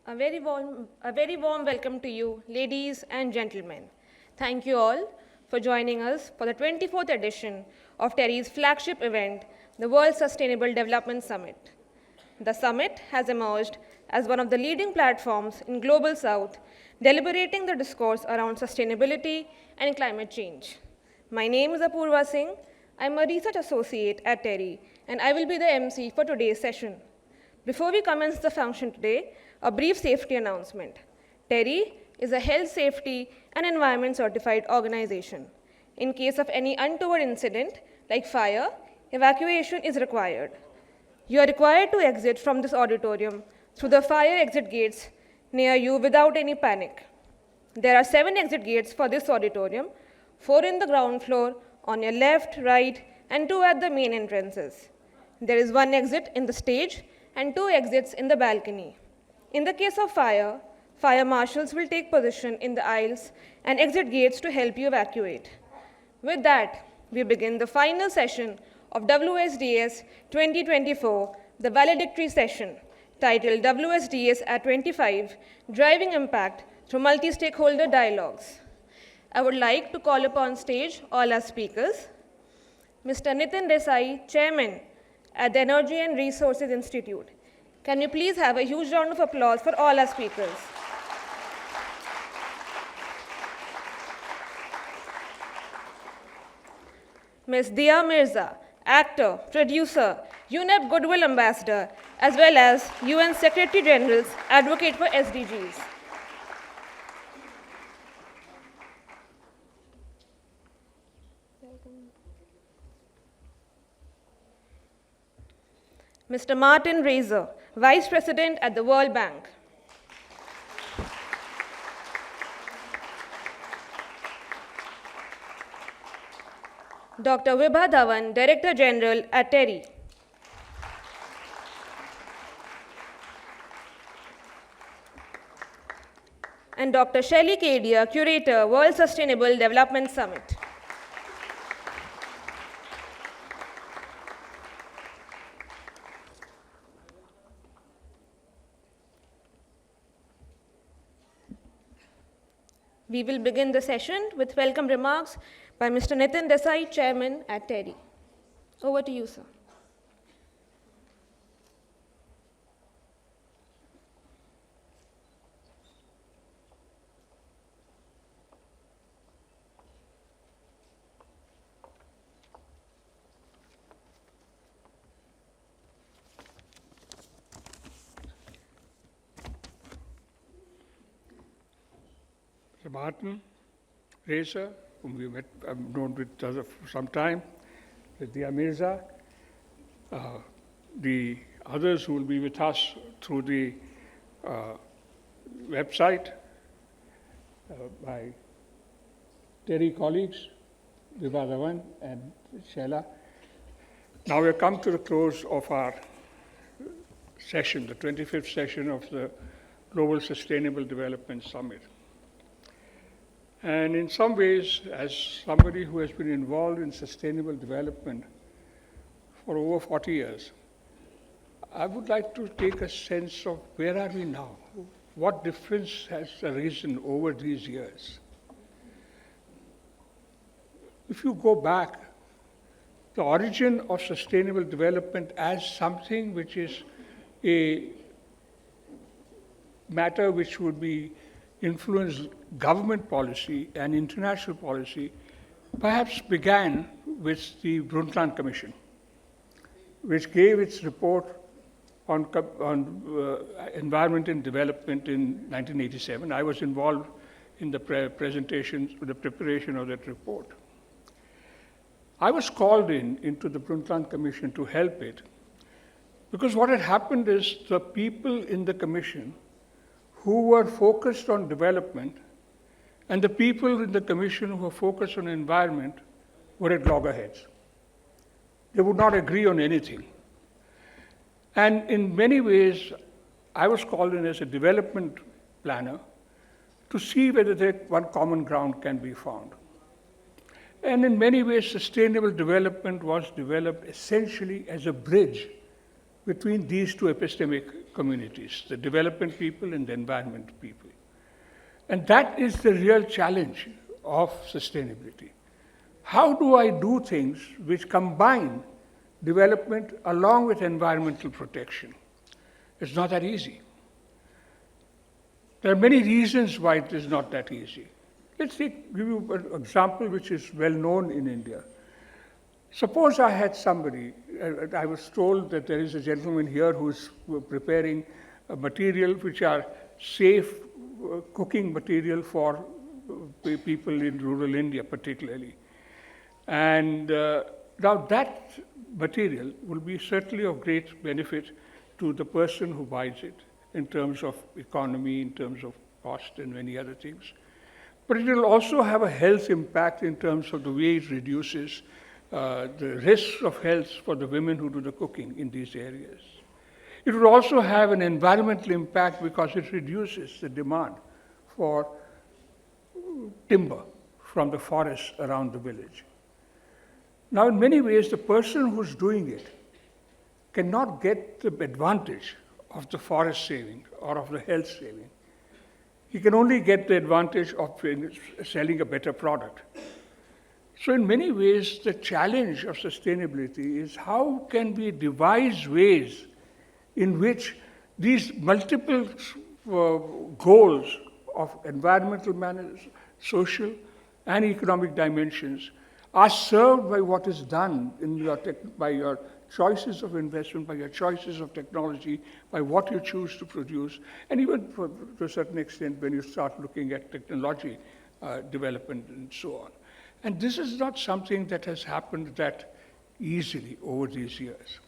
A very warm welcome to you, ladies and gentlemen. Thank you all for joining us for the 24th edition of TERI's flagship event, the World Sustainable Development Summit. The summit has emerged as one of the leading platforms in Global South, deliberating the discourse around sustainability and climate change. My name is Apurva Singh. I'm a research associate at TERI, and I will be the MC for today's session. Before we commence the function today, a brief safety announcement. TERI is a health, safety, and environment certified organization. In case of any untoward incident, like fire, evacuation is required. You are required to exit from this auditorium through the fire exit gates near you without any panic. There are 7 exit gates for this auditorium, 4 in the ground floor, on your left, right, and 2 at the main entrances. There is 1 exit in the stage and 2 exits in the balcony. In the case of fire, fire marshals will take position in the aisles and exit gates to help you evacuate. With that, we begin the final session of WSDS 2024, the Valedictory session, titled WSDS at 25, Driving Impact Through Multistakeholder Dialogues. I would like to call upon stage all our speakers. Mr. Nitin Desai, Chairman at the Energy and Resources Institute. Can we please have a huge round of applause for all our speakers? Ms. Mirza, actor, producer, UNEP Goodwill Ambassador, as well as UN Secretary General's Advocate for SDGs. Mr. Martin Razor, Vice President at the World Bank. Dr. Vibha Dhawan, Director General at TERI. And Dr. Shelley Kadia, Curator, World Sustainable Development Summit. We will begin the session with welcome remarks by Mr. Nitin Desai, Chairman at TERI. Over to you, sir. Martin, Razor, whom we met, I've known with other for some time, with the Mirza, the others who will be with us through the website, my TERI colleagues, Vibha Dhawan and Sheila. Now we have come to the close of our session, the 25th session of the Global Sustainable Development Summit. And in some ways, as somebody who has been involved in sustainable development for over 40 years, I would like to take a sense of where are we now? What difference has arisen over these years? If you go back, the origin of sustainable development as something which is a matter which would be influence government policy and international policy perhaps began with the Brundtland Commission, which gave its report on environment and development in 1987. I was involved in the presentation, the preparation of that report. I was called into the Brundtland Commission to help it because what had happened is the people in the commission who were focused on development and the people in the commission who were focused on environment were at loggerheads. They would not agree on anything. And in many ways, I was called in as a development planner to see whether one common ground can be found. And in many ways, sustainable development was developed essentially as a bridge between these two epistemic communities, the development people and the environment people. And that is the real challenge of sustainability. How do I do things which combine development along with environmental protection? It's not that easy. There are many reasons why it is not that easy. Let's give you an example which is well known in India. Suppose I had somebody, I was told that there is a gentleman here who's preparing a material which are safe cooking material for people in rural India particularly. And now that material will be certainly of great benefit to the person who buys it in terms of economy, in terms of cost and many other things. But it will also have a health impact in terms of the way it reduces the risks of health for the women who do the cooking in these areas. It will also have an environmental impact because it reduces the demand for timber from the forests around the village. Now, in many ways, the person who's doing it cannot get the advantage of the forest saving or of the health saving. He can only get the advantage of selling a better product. So in many ways, the challenge of sustainability is how can we devise ways in which these multiple goals of environmental manners, social and economic dimensions are served by what is done in by your choices of investment, by your choices of technology, by what you choose to produce, and even to a certain extent when you start looking at technology development and so on. And this is not something that has happened that easily over these years.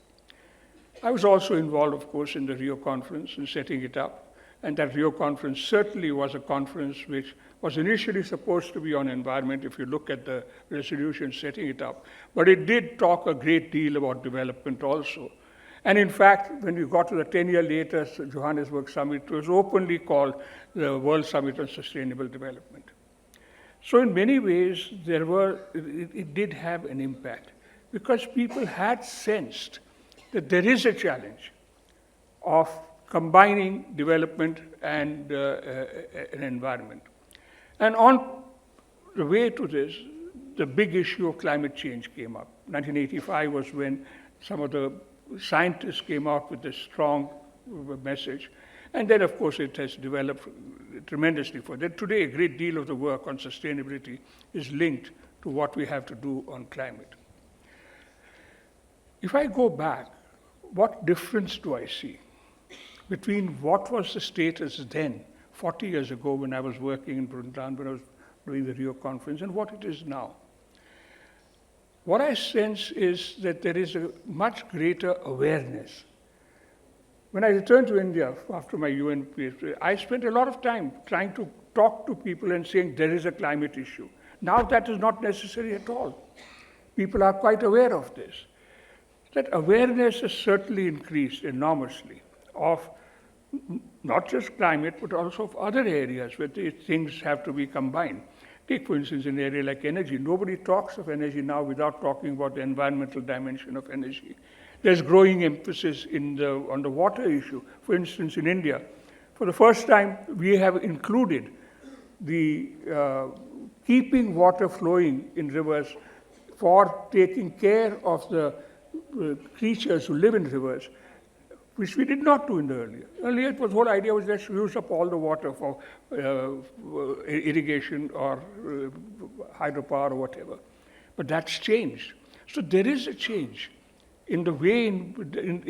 I was also involved, of course, in the Rio conference in setting it up, and that Rio conference certainly was a conference which was initially supposed to be on environment if you look at the resolution setting it up, but it did talk a great deal about development also. And in fact, when we got to the 10-year later Johannesburg summit, it was openly called the World Summit on Sustainable Development. So in many ways, it did have an impact because people had sensed that there is a challenge of combining development and an environment. And on the way to this, the big issue of climate change came up. 1985 was when some of the scientists came out with this strong message. And then, of course, it has developed tremendously for that. Today, a great deal of the work on sustainability is linked to what we have to do on climate. If I go back, what difference do I see between what was the status then, 40 years ago when I was working in Brundtland, when I was doing the Rio conference, and what it is now? What I sense is that there is a much greater awareness. When I returned to India after my UN PhD, I spent a lot of time trying to talk to people and saying there is a climate issue. Now that is not necessary at all. People are quite aware of this. That awareness has certainly increased enormously of not just climate, but also of other areas where these things have to be combined. Take, for instance, an area like energy. Nobody talks of energy now without talking about the environmental dimension of energy. There's growing emphasis on the water issue. For instance, in India, for the first time, we have included the keeping water flowing in rivers for taking care of the creatures who live in rivers, which we did not do in the earlier. Earlier, the whole idea was let's use up all the water for irrigation or hydropower or whatever. But that's changed. So there is a change in the way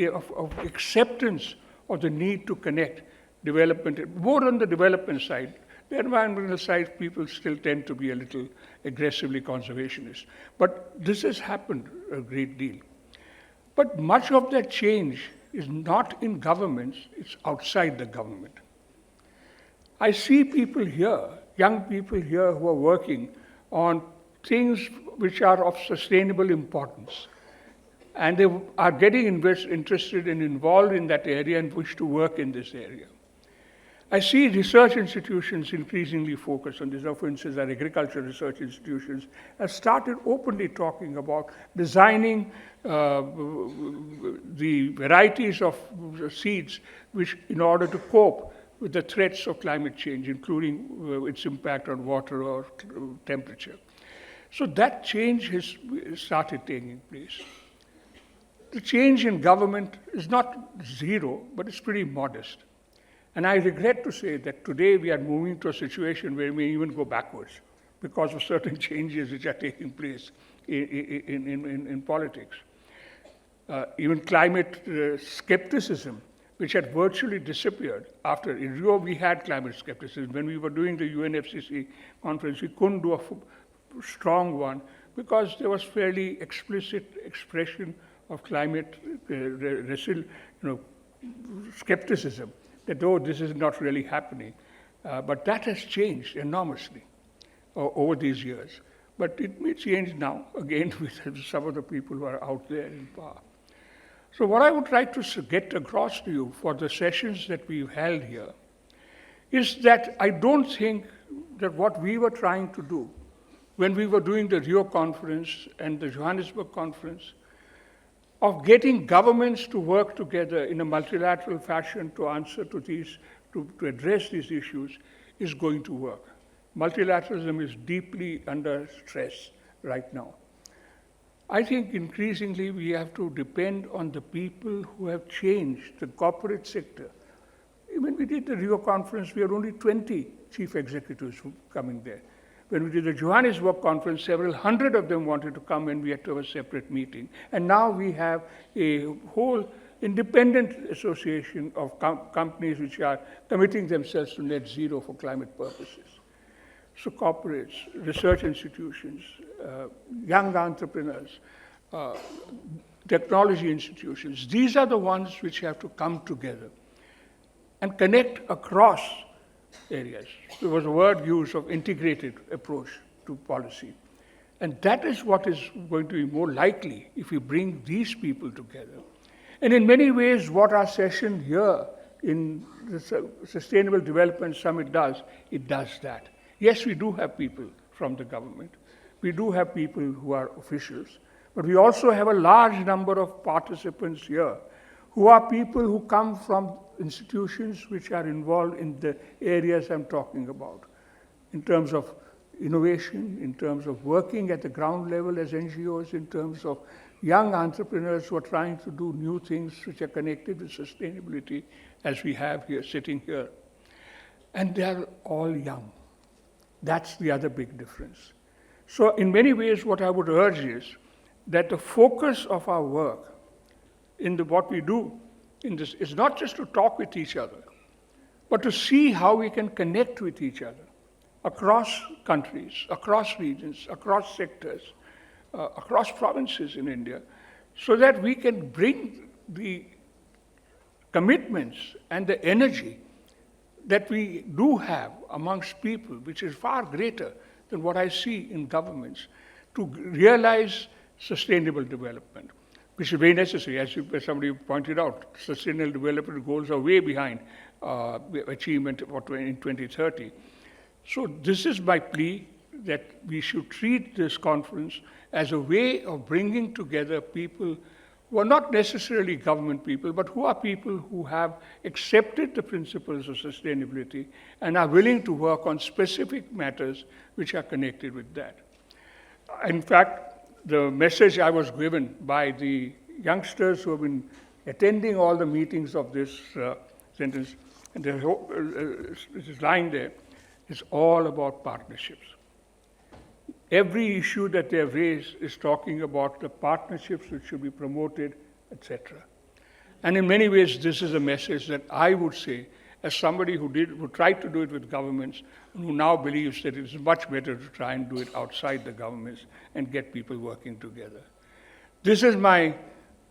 of acceptance of the need to connect development, more on the development side. The environmental side, people still tend to be a little aggressively conservationist. But this has happened a great deal. But much of that change is not in governments, it's outside the government. I see people here, young people here who are working on things which are of sustainable importance. And they are getting interested and involved in that area and wish to work in this area. I see research institutions increasingly focused on this. Now, for instance, our agricultural research institutions have started openly talking about designing the varieties of seeds which, in order to cope with the threats of climate change, including its impact on water or temperature. So that change has started taking place. The change in government is not zero, but it's pretty modest. And I regret to say that today we are moving to a situation where we may even go backwards because of certain changes which are taking place in politics. Even climate skepticism, which had virtually disappeared after in Rio we had climate skepticism. When we were doing the UNFCCC conference, we couldn't do a strong one because there was fairly explicit expression of climate skepticism, that oh, this is not really happening. But that has changed enormously over these years. But it may change now, again, with some of the people who are out there in power. So what I would like to get across to you for the sessions that we've held here is that I don't think that what we were trying to do when we were doing the Rio conference and the Johannesburg conference, of getting governments to work together in a multilateral fashion to answer to these, to address these issues, is going to work. Multilateralism is deeply under stress right now. I think increasingly we have to depend on the people who have changed the corporate sector. When we did the Rio conference, we had only 20 chief executives coming there. When we did the Johannesburg conference, several hundred of them wanted to come and we had to have a separate meeting. And now we have a whole independent association of companies which are committing themselves to net zero for climate purposes. So corporates, research institutions, young entrepreneurs, technology institutions, these are the ones which have to come together and connect across areas. There was a word used of integrated approach to policy. And that is what is going to be more likely if we bring these people together. And in many ways, what our session here in the Sustainable Development Summit does, it does that. Yes, we do have people from the government. We do have people who are officials. But we also have a large number of participants here who are people who come from institutions which are involved in the areas I'm talking about, in terms of innovation, in terms of working at the ground level as NGOs, in terms of young entrepreneurs who are trying to do new things which are connected with sustainability, as we have here, sitting here. And they're all young. That's the other big difference. So in many ways, what I would urge is that the focus of our work in what we do in this is not just to talk with each other, but to see how we can connect with each other across countries, across regions, across sectors, across provinces in India, so that we can bring the commitments and the energy that we do have amongst people, which is far greater than what I see in governments, to realize sustainable development, which is very necessary. As somebody pointed out, sustainable development goals are way behind achievement in 2030. So this is my plea, that we should treat this conference as a way of bringing together people who are not necessarily government people, but who are people who have accepted the principles of sustainability and are willing to work on specific matters which are connected with that. In fact, the message I was given by the youngsters who have been attending all the meetings of this sentence, and this line there, is all about partnerships. Every issue that they have raised is talking about the partnerships which should be promoted, etc. And in many ways, this is a message that I would say, as somebody who tried to do it with governments, and who now believes that it is much better to try and do it outside the governments and get people working together. This is my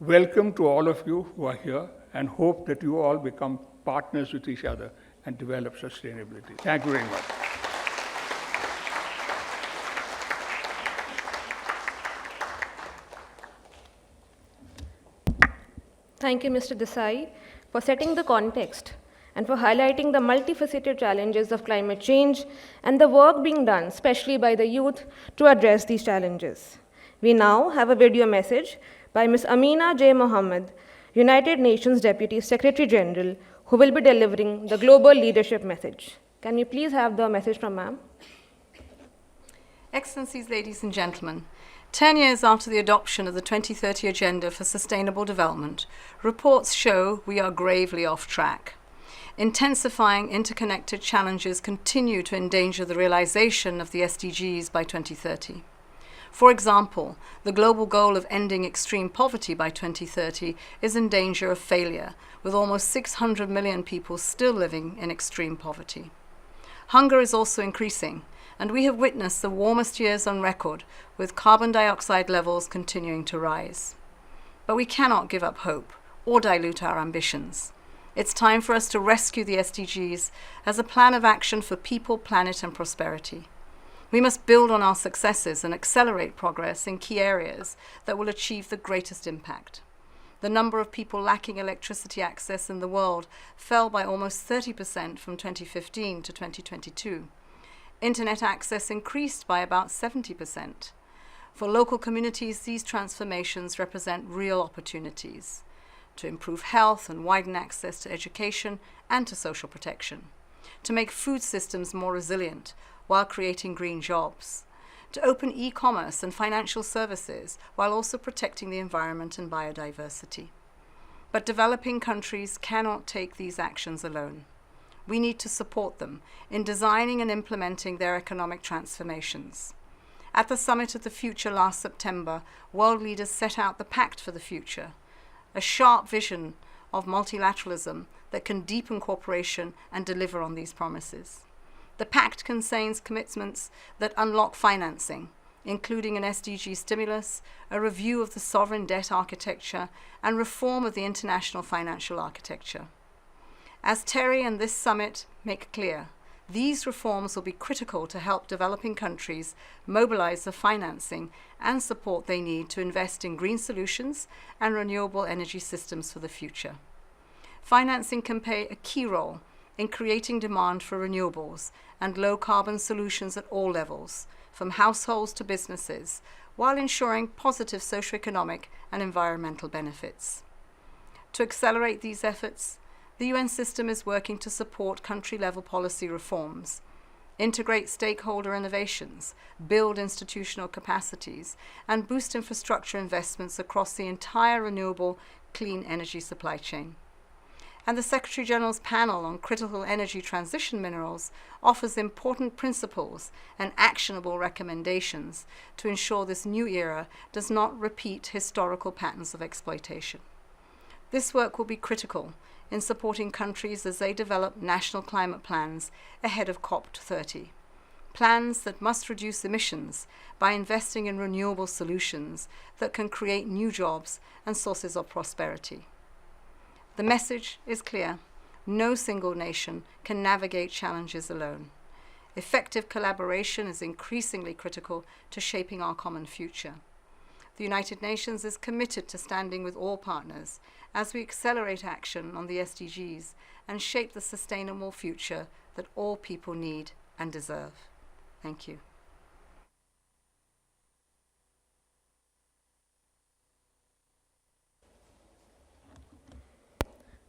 welcome to all of you who are here, and hope that you all become partners with each other and develop sustainability. Thank you very much. Thank you, Mr. Desai, for setting the context and for highlighting the multifaceted challenges of climate change and the work being done, especially by the youth, to address these challenges. We now have a video message by Ms. Amina J. Mohammed, United Nations Deputy Secretary General, who will be delivering the global leadership message. Can we please have the message from ma'am? Excellencies, ladies and gentlemen, 10 years after the adoption of the 2030 Agenda for Sustainable Development, reports show we are gravely off track. Intensifying interconnected challenges continue to endanger the realization of the SDGs by 2030. For example, the global goal of ending extreme poverty by 2030 is in danger of failure, with almost 600 million people still living in extreme poverty. Hunger is also increasing, and we have witnessed the warmest years on record, with carbon dioxide levels continuing to rise. But we cannot give up hope or dilute our ambitions. It's time for us to rescue the SDGs as a plan of action for people, planet, and prosperity. We must build on our successes and accelerate progress in key areas that will achieve the greatest impact. The number of people lacking electricity access in the world fell by almost 30% from 2015 to 2022. Internet access increased by about 70%. For local communities, these transformations represent real opportunities to improve health and widen access to education and to social protection, to make food systems more resilient while creating green jobs, to open e-commerce and financial services while also protecting the environment and biodiversity. But developing countries cannot take these actions alone. We need to support them in designing and implementing their economic transformations. At the Summit of the Future last September, world leaders set out the Pact for the Future, a sharp vision of multilateralism that can deepen cooperation and deliver on these promises. The Pact contains commitments that unlock financing, including an SDG stimulus, a review of the sovereign debt architecture, and reform of the international financial architecture. As TERI and this summit make clear, these reforms will be critical to help developing countries mobilize the financing and support they need to invest in green solutions and renewable energy systems for the future. Financing can play a key role in creating demand for renewables and low-carbon solutions at all levels, from households to businesses, while ensuring positive socioeconomic and environmental benefits. To accelerate these efforts, the UN system is working to support country-level policy reforms, integrate stakeholder innovations, build institutional capacities, and boost infrastructure investments across the entire renewable clean energy supply chain. And the Secretary-General's panel on critical energy transition minerals offers important principles and actionable recommendations to ensure this new era does not repeat historical patterns of exploitation. This work will be critical in supporting countries as they develop national climate plans ahead of COP30, plans that must reduce emissions by investing in renewable solutions that can create new jobs and sources of prosperity. The message is clear. No single nation can navigate challenges alone. Effective collaboration is increasingly critical to shaping our common future. The United Nations is committed to standing with all partners as we accelerate action on the SDGs and shape the sustainable future that all people need and deserve. Thank you.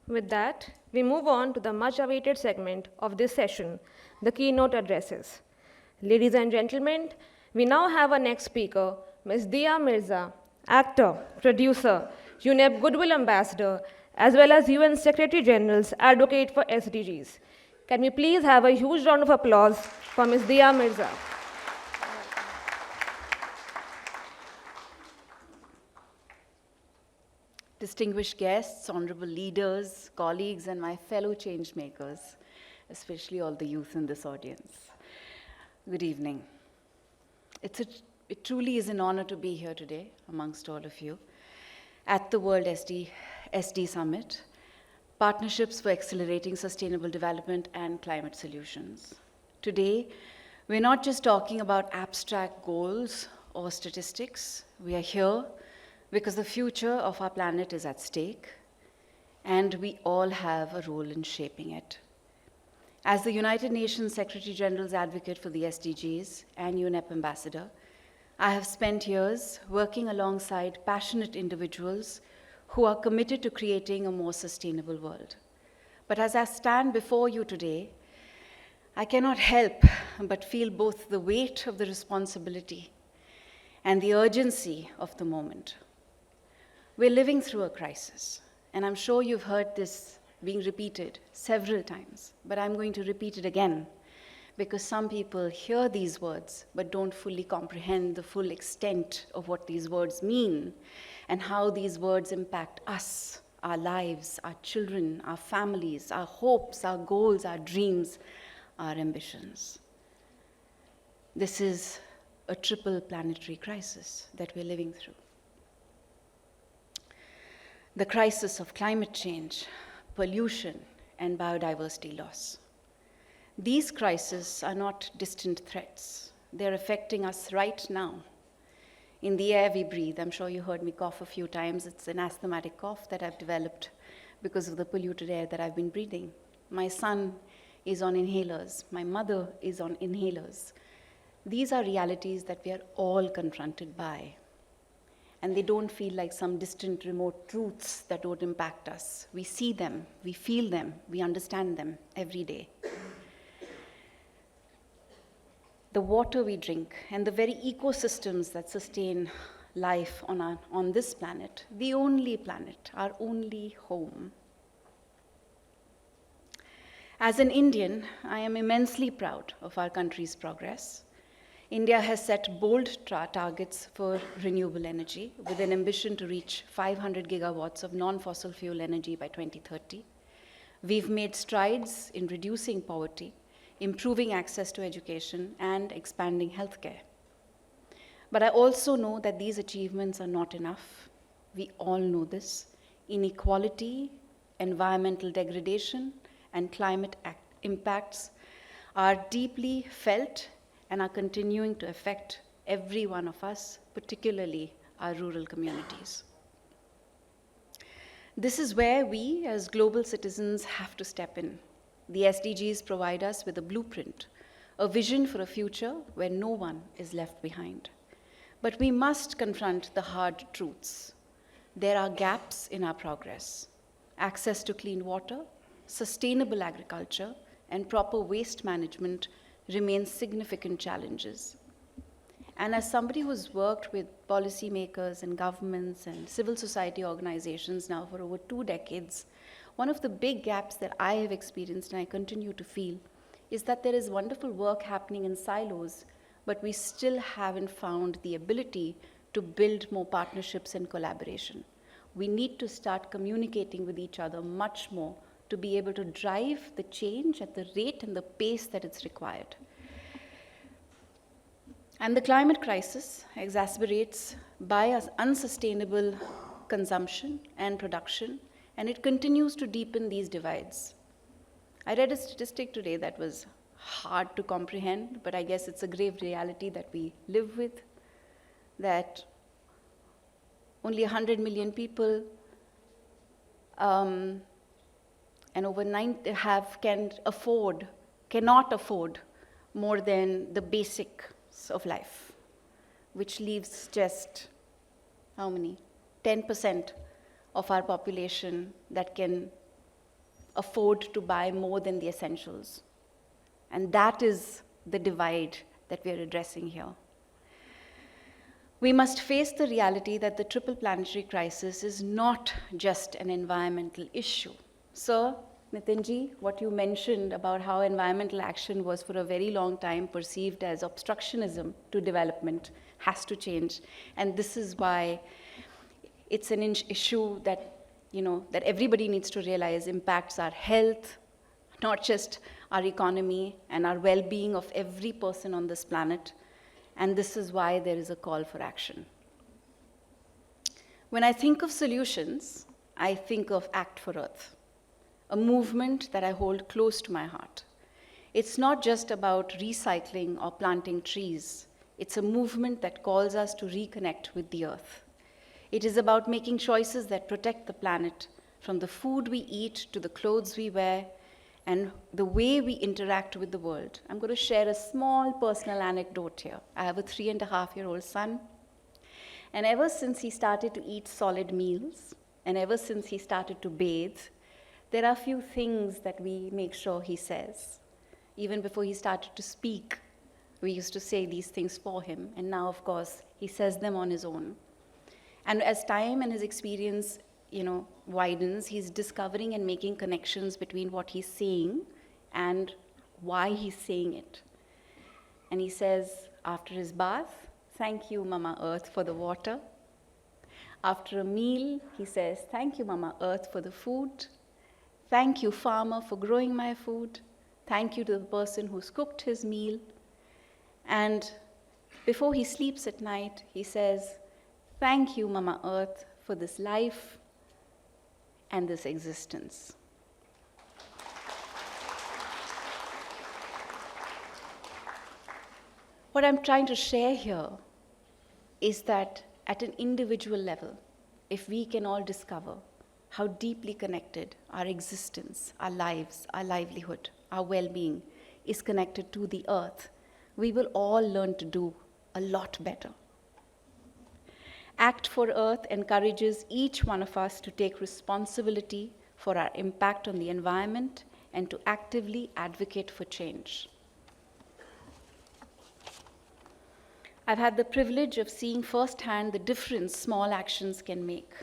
With that, we move on to the much-awaited segment of this session, the keynote addresses. Ladies and gentlemen, we now have our next speaker, Ms. Dia Mirza, actor, producer, UNEP Goodwill Ambassador, as well as UN Secretary General's advocate for SDGs. Can we please have a huge round of applause for Ms. Dia Mirza? Distinguished guests, honorable leaders, colleagues, and my fellow change makers, especially all the youth in this audience. Good evening. It truly is an honor to be here today amongst all of you at the World SD Summit, Partnerships for Accelerating Sustainable Development and Climate Solutions. Today, we're not just talking about abstract goals or statistics. We are here because the future of our planet is at stake, and we all have a role in shaping it. As the United Nations Secretary General's advocate for the SDGs and UNEP ambassador, I have spent years working alongside passionate individuals who are committed to creating a more sustainable world. But as I stand before you today, I cannot help but feel both the weight of the responsibility and the urgency of the moment. We're living through a crisis, and I'm sure you've heard this being repeated several times, but I'm going to repeat it again, because some people hear these words but don't fully comprehend the full extent of what these words mean and how these words impact us, our lives, our children, our families, our hopes, our goals, our dreams, our ambitions. This is a triple planetary crisis that we're living through. The crisis of climate change, pollution, and biodiversity loss. These crises are not distant threats. They're affecting us right now. In the air we breathe, I'm sure you heard me cough a few times. It's an asthmatic cough that I've developed because of the polluted air that I've been breathing. My son is on inhalers. My mother is on inhalers. These are realities that we are all confronted by. And they don't feel like some distant remote truths that don't impact us. We see them, we feel them, we understand them every day. The water we drink and the very ecosystems that sustain life on this planet, the only planet, our only home. As an Indian, I am immensely proud of our country's progress. India has set bold targets for renewable energy with an ambition to reach 500 gigawatts of non-fossil fuel energy by 2030. We've made strides in reducing poverty, improving access to education, and expanding healthcare. But I also know that these achievements are not enough. We all know this. Inequality, environmental degradation, and climate impacts are deeply felt and are continuing to affect every one of us, particularly our rural communities. This is where we, as global citizens, have to step in. The SDGs provide us with a blueprint, a vision for a future where no one is left behind. But we must confront the hard truths. There are gaps in our progress. Access to clean water, sustainable agriculture, and proper waste management remain significant challenges. And as somebody who's worked with policymakers and governments and civil society organizations now for over 2 decades, one of the big gaps that I have experienced and I continue to feel is that there is wonderful work happening in silos, but we still haven't found the ability to build more partnerships and collaboration. We need to start communicating with each other much more to be able to drive the change at the rate and the pace that it's required. And the climate crisis exacerbates by unsustainable consumption and production, and it continues to deepen these divides. I read a statistic today that was hard to comprehend, but I guess it's a grave reality that we live with, that only 100 million people and over 90 cannot afford more than the basics of life, which leaves just, how many? 10% of our population that can afford to buy more than the essentials. And that is the divide that we are addressing here. We must face the reality that the triple planetary crisis is not just an environmental issue. Sir, Nitinji, what you mentioned about how environmental action was for a very long time perceived as obstructionism to development has to change. And this is why it's an issue that, that everybody needs to realize impacts our health, not just our economy and our well-being of every person on this planet. And this is why there is a call for action. When I think of solutions, I think of Act for Earth, a movement that I hold close to my heart. It's not just about recycling or planting trees. It's a movement that calls us to reconnect with the earth. It is about making choices that protect the planet, from the food we eat to the clothes we wear, and the way we interact with the world. I'm going to share a small personal anecdote here. I have a 3.5-year-old son, and ever since he started to eat solid meals, and ever since he started to bathe, there are a few things that we make sure he says. Even before he started to speak, we used to say these things for him, and now, of course, he says them on his own. And as time and his experience, widens, he's discovering and making connections between what he's saying and why he's saying it. And he says, after his bath, "Thank you, Mama Earth, for the water." After a meal, he says, "Thank you, Mama Earth, for the food. Thank you, farmer, for growing my food. Thank you to the person who's cooked his meal." And before he sleeps at night, he says, "Thank you, Mama Earth, for this life and this existence." What I'm trying to share here is that at an individual level, if we can all discover how deeply connected our existence, our lives, our livelihood, our well-being is connected to the earth, we will all learn to do a lot better. Act for Earth encourages each one of us to take responsibility for our impact on the environment and to actively advocate for change. I've had the privilege of seeing firsthand the difference small actions can make,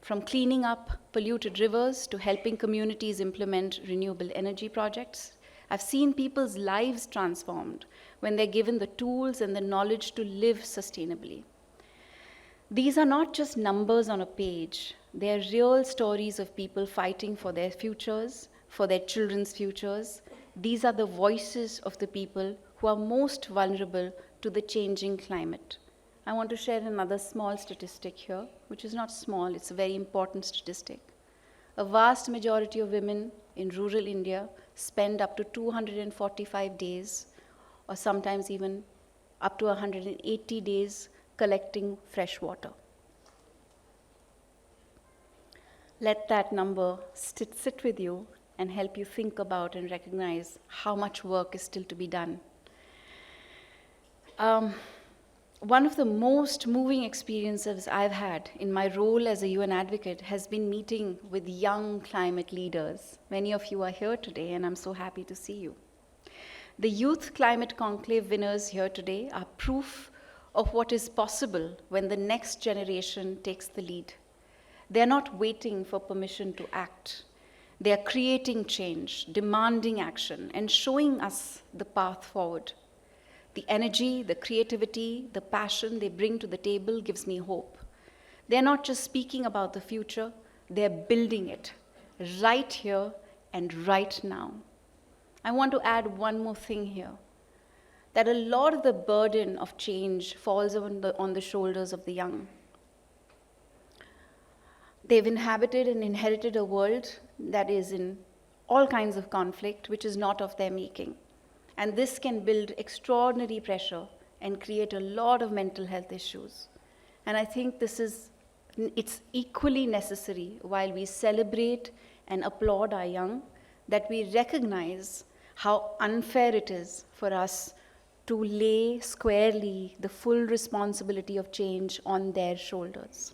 from cleaning up polluted rivers to helping communities implement renewable energy projects. I've seen people's lives transformed when they're given the tools and the knowledge to live sustainably. These are not just numbers on a page. They are real stories of people fighting for their futures, for their children's futures. These are the voices of the people who are most vulnerable to the changing climate. I want to share another small statistic here, which is not small, it's a very important statistic. A vast majority of women in rural India spend up to 245 days, or sometimes even up to 180 days, collecting fresh water. Let that number sit with you and help you think about and recognize how much work is still to be done. One of the most moving experiences I've had in my role as a UN advocate has been meeting with young climate leaders. Many of you are here today, and I'm so happy to see you. The Youth Climate Conclave winners here today are proof of what is possible when the next generation takes the lead. They're not waiting for permission to act. They are creating change, demanding action, and showing us the path forward. The energy, the creativity, the passion they bring to the table gives me hope. They're not just speaking about the future, they're building it right here and right now. I want to add one more thing here, that a lot of the burden of change falls on the shoulders of the young. They've inhabited and inherited a world that is in all kinds of conflict, which is not of their making. And this can build extraordinary pressure and create a lot of mental health issues. And I think it's equally necessary, while we celebrate and applaud our young, that we recognize how unfair it is for us to lay squarely the full responsibility of change on their shoulders.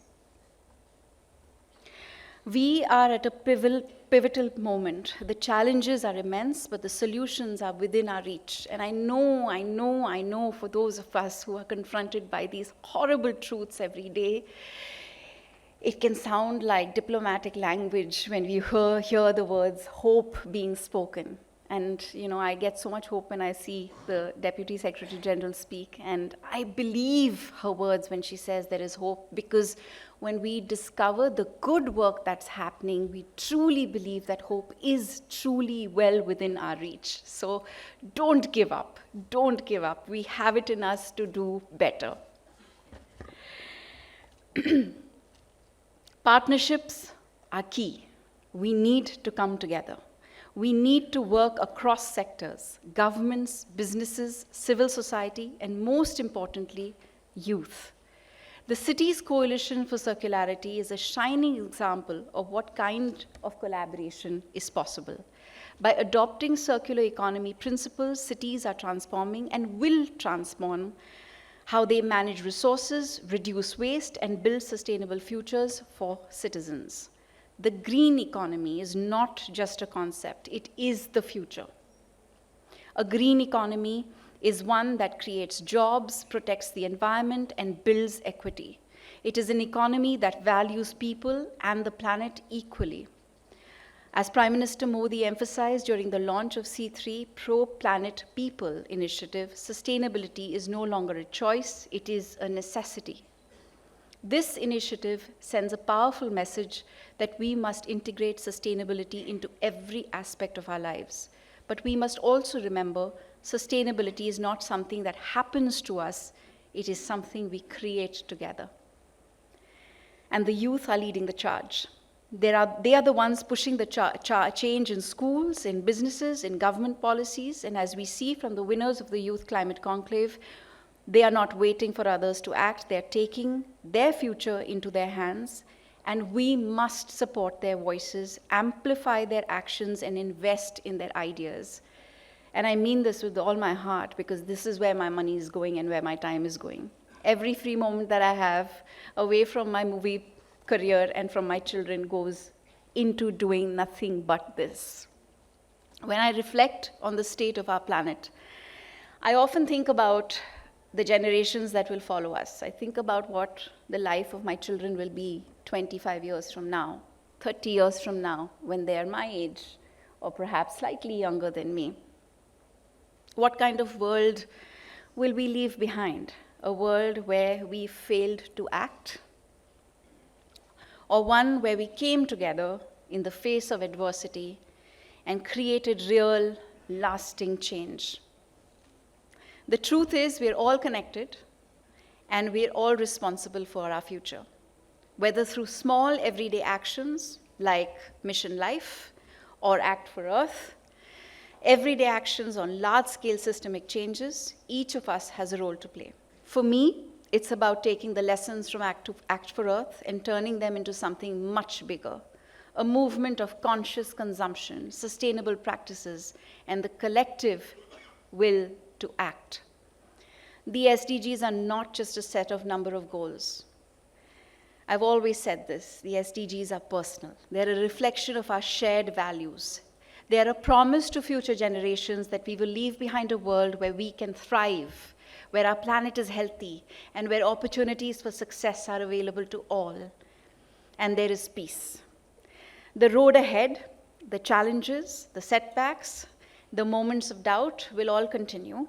We are at a pivotal moment. The challenges are immense, but the solutions are within our reach. And I know for those of us who are confronted by these horrible truths every day, it can sound like diplomatic language when we hear the words hope being spoken. And I get so much hope when I see the Deputy Secretary General speak, and I believe her words when she says there is hope, because when we discover the good work that's happening, we truly believe that hope is truly well within our reach. So don't give up. Don't give up. We have it in us to do better. Partnerships are key. We need to come together. We need to work across sectors, governments, businesses, civil society, and most importantly, youth. The Cities Coalition for Circularity is a shining example of what kind of collaboration is possible. By adopting circular economy principles, cities are transforming and will transform how they manage resources, reduce waste, and build sustainable futures for citizens. The green economy is not just a concept, it is the future. A green economy is one that creates jobs, protects the environment, and builds equity. It is an economy that values people and the planet equally. As Prime Minister Modi emphasized during the launch of C3 Pro-Planet People initiative, sustainability is no longer a choice, it is a necessity. This initiative sends a powerful message that we must integrate sustainability into every aspect of our lives. But we must also remember sustainability is not something that happens to us, it is something we create together. And the youth are leading the charge. They are the ones pushing the change in schools, in businesses, in government policies, and as we see from the winners of the Youth Climate Conclave, they are not waiting for others to act, they are taking their future into their hands, and we must support their voices, amplify their actions, and invest in their ideas. And I mean this with all my heart, because this is where my money is going and where my time is going. Every free moment that I have away from my movie career and from my children goes into doing nothing but this. When I reflect on the state of our planet, I often think about the generations that will follow us. I think about what the life of my children will be 25 years from now, 30 years from now, when they are my age, or perhaps slightly younger than me. What kind of world will we leave behind? A world where we failed to act? Or one where we came together in the face of adversity and created real, lasting change? The truth is, we're all connected and we're all responsible for our future. Whether through small everyday actions like Mission Life or Act for Earth, everyday actions on large-scale systemic changes, each of us has a role to play. For me, it's about taking the lessons from Act for Earth and turning them into something much bigger, a movement of conscious consumption, sustainable practices, and the collective will to act. The SDGs are not just a set of number of goals. I've always said this, the SDGs are personal. They're a reflection of our shared values. They are a promise to future generations that we will leave behind a world where we can thrive, where our planet is healthy, and where opportunities for success are available to all, and there is peace. The road ahead, the challenges, the setbacks, the moments of doubt will all continue,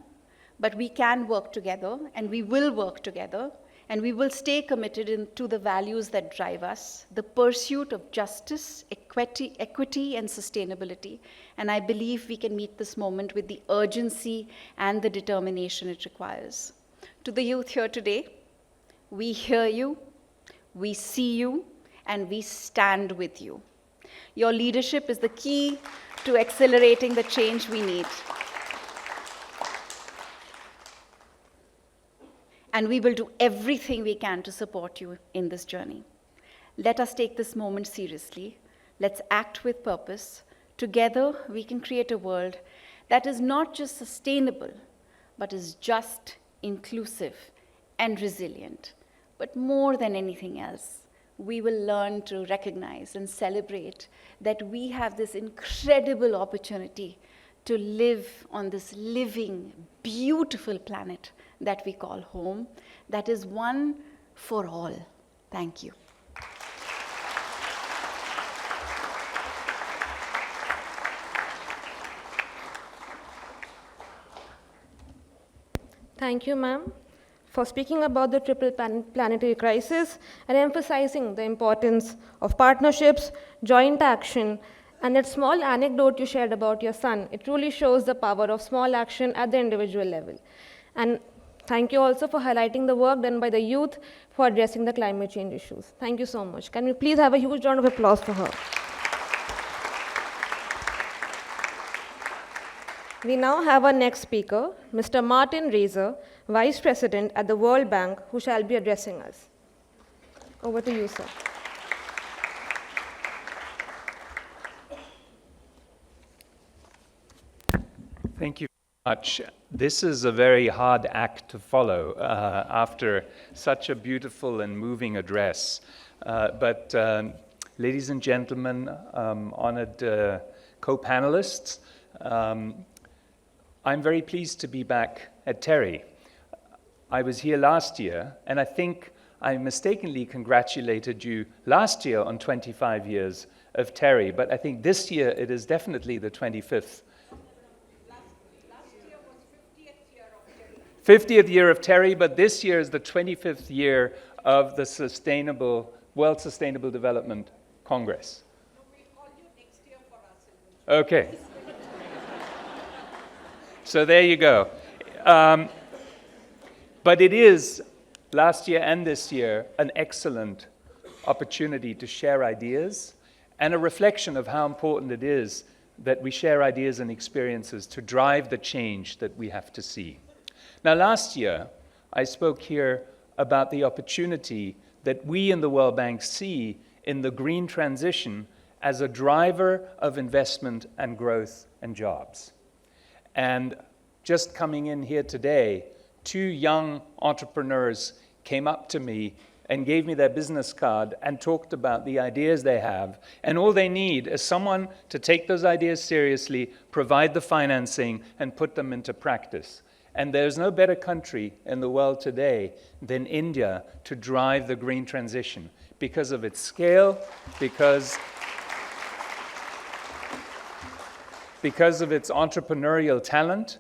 but we can work together, and we will work together, and we will stay committed to the values that drive us, the pursuit of justice, equity, and sustainability. And I believe we can meet this moment with the urgency and the determination it requires. To the youth here today, we hear you, we see you, and we stand with you. Your leadership is the key to accelerating the change we need. And we will do everything we can to support you in this journey. Let us take this moment seriously. Let's act with purpose. Together, we can create a world that is not just sustainable, but is just, inclusive, and resilient. But more than anything else, we will learn to recognize and celebrate that we have this incredible opportunity to live on this living, beautiful planet that we call home, that is one for all. Thank you. Thank you, ma'am, for speaking about the triple planetary crisis and emphasizing the importance of partnerships, joint action, and that small anecdote you shared about your son. It truly shows the power of small action at the individual level. And thank you also for highlighting the work done by the youth for addressing the climate change issues. Thank you so much. Can we please have a huge round of applause for her? We now have our next speaker, Mr. Martin Reiser, Vice President at the World Bank, who shall be addressing us. Over to you, sir. Thank you very much. This is a very hard act to follow after such a beautiful and moving address. But ladies and gentlemen, honored co-panelists, I'm very pleased to be back at TERI. I was here last year, and I think I mistakenly congratulated you last year on 25 years of TERI, but I think this year it is definitely the 25th. 50th year of TERI, but this year is the 25th year of the World Sustainable Development Congress. So we'll call you next year for us. Okay. So there you go. But it is, last year and this year, an excellent opportunity to share ideas and a reflection of how important it is that we share ideas and experiences to drive the change that we have to see. Now, last year, I spoke here about the opportunity that we in the World Bank see in the green transition as a driver of investment and growth and jobs. And just coming in here today, 2 young entrepreneurs came up to me and gave me their business card and talked about the ideas they have. And all they need is someone to take those ideas seriously, provide the financing, and put them into practice. And there's no better country in the world today than India to drive the green transition because of its scale, because of its entrepreneurial talent,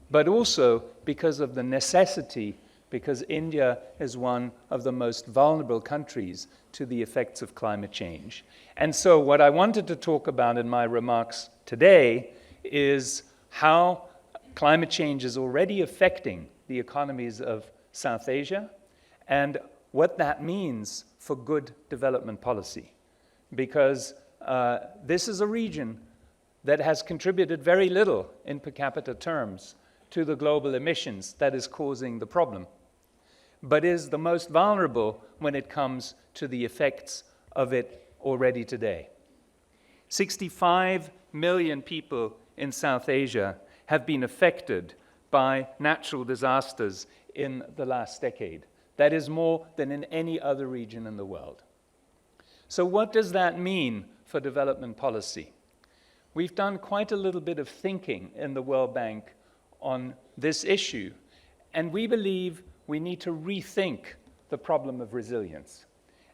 but also because of the necessity, because India is one of the most vulnerable countries to the effects of climate change. And so what I wanted to talk about in my remarks today is how climate change is already affecting the economies of South Asia and what that means for good development policy. Because this is a region that has contributed very little in per capita terms to the global emissions that is causing the problem, but is the most vulnerable when it comes to the effects of it already today. 65 million people in South Asia have been affected by natural disasters in the last decade. That is more than in any other region in the world. So what does that mean for development policy? We've done quite a little bit of thinking in the World Bank on this issue, and we believe we need to rethink the problem of resilience.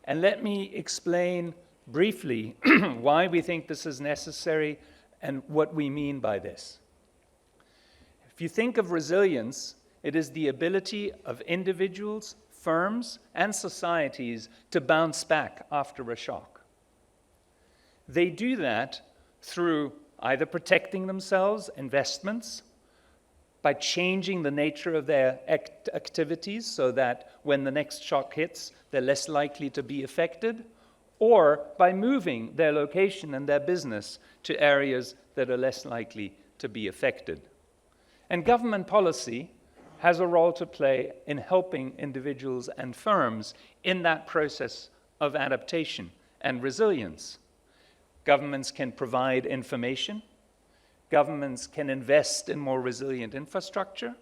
And let me explain briefly why we think this is necessary and what we mean by this. If you think of resilience, it is the ability of individuals, firms, and societies to bounce back after a shock. They do that through either protecting themselves, investments, by changing the nature of their activities so that when the next shock hits, they're less likely to be affected, or by moving their location and their business to areas that are less likely to be affected. And government policy has a role to play in helping individuals and firms in that process of adaptation and resilience. Governments can provide information. Governments can invest in more resilient infrastructure.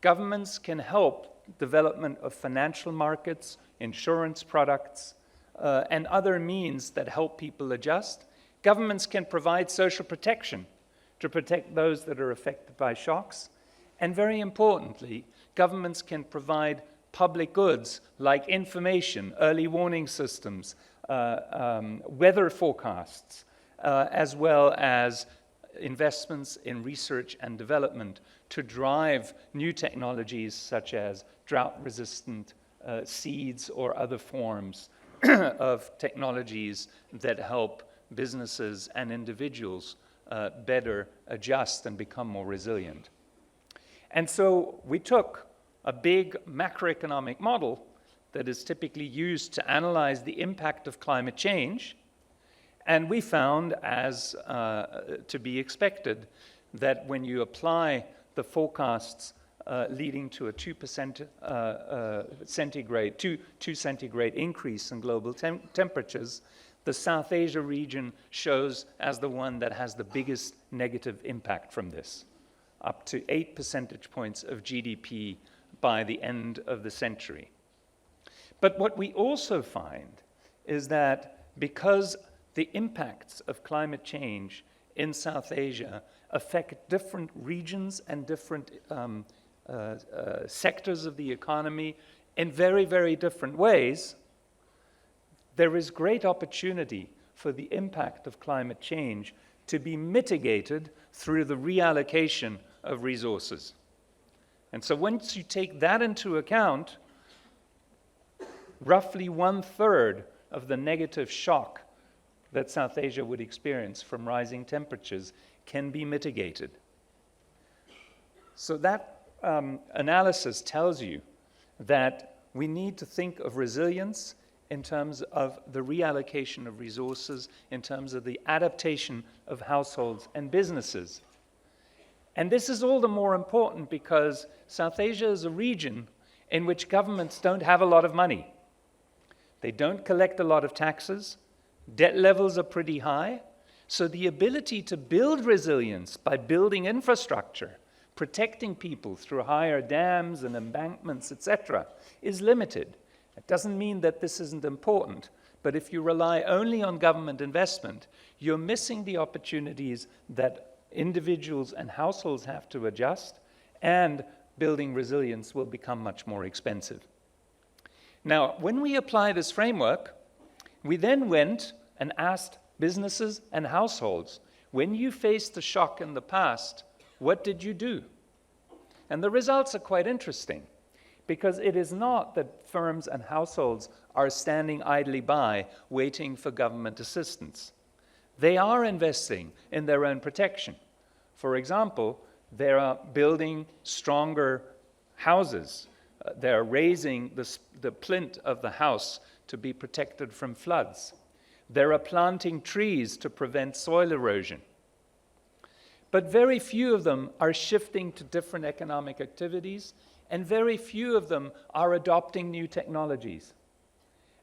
Governments can help development of financial markets, insurance products, and other means that help people adjust. Governments can provide social protection to protect those that are affected by shocks. And very importantly, governments can provide public goods like information, early warning systems, weather forecasts, as well as investments in research and development to drive new technologies such as drought-resistant seeds or other forms of technologies that help businesses and individuals better adjust and become more resilient. And so we took a big macroeconomic model that is typically used to analyze the impact of climate change, and we found, as to be expected, that when you apply the forecasts leading to a 2% centigrade, 2 centigrade increase in global temperatures, the South Asia region shows as the one that has the biggest negative impact from this, up to 8 percentage points of GDP by the end of the century. But what we also find is that because the impacts of climate change in South Asia affect different regions and different sectors of the economy in very, very different ways, there is great opportunity for the impact of climate change to be mitigated through the reallocation of resources. And so once you take that into account, roughly 1/3 of the negative shock that South Asia would experience from rising temperatures can be mitigated. So that analysis tells you that we need to think of resilience in terms of the reallocation of resources, in terms of the adaptation of households and businesses. And this is all the more important because South Asia is a region in which governments don't have a lot of money. They don't collect a lot of taxes. Debt levels are pretty high. So the ability to build resilience by building infrastructure, protecting people through higher dams and embankments, etc., is limited. It doesn't mean that this isn't important, but if you rely only on government investment, you're missing the opportunities that individuals and households have to adjust, and building resilience will become much more expensive. Now, when we apply this framework, we then went and asked businesses and households, when you faced the shock in the past, what did you do? And the results are quite interesting, because it is not that firms and households are standing idly by waiting for government assistance. They are investing in their own protection. For example, they are building stronger houses. They're raising the plinth of the house to be protected from floods. They're planting trees to prevent soil erosion. But very few of them are shifting to different economic activities, and very few of them are adopting new technologies.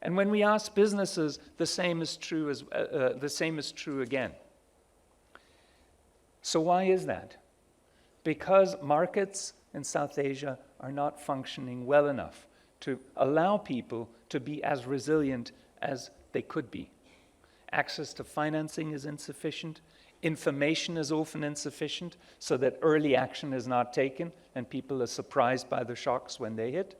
And when we ask businesses, the same is true again. So why is that? Because markets in South Asia are not functioning well enough to allow people to be as resilient as they could be. Access to financing is insufficient. Information is often insufficient, so that early action is not taken and people are surprised by the shocks when they hit.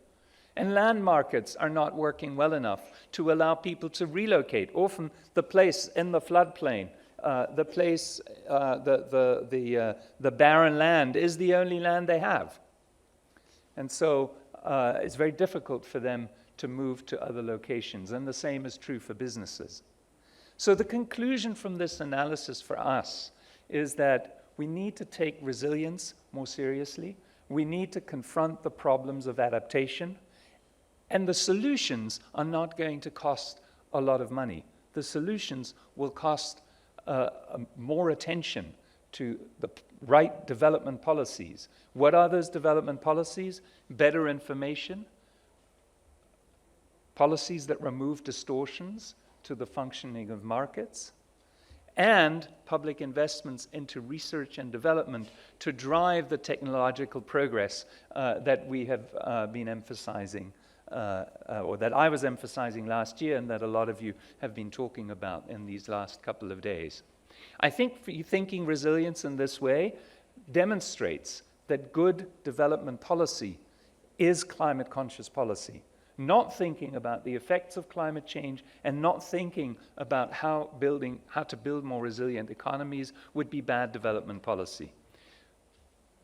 And land markets are not working well enough to allow people to relocate. Often the place in the floodplain, the barren land is the only land they have. And so it's very difficult for them to move to other locations, and the same is true for businesses. So the conclusion from this analysis for us is that we need to take resilience more seriously. We need to confront the problems of adaptation. And the solutions are not going to cost a lot of money. The solutions will cost more attention to the right development policies. What are those development policies? Better information, policies that remove distortions to the functioning of markets, and public investments into research and development to drive the technological progress that we have been emphasizing, or that I was emphasizing last year, and that a lot of you have been talking about in these last couple of days. I think thinking resilience in this way demonstrates that good development policy is climate conscious policy. Not thinking about the effects of climate change and not thinking about how to build more resilient economies would be bad development policy.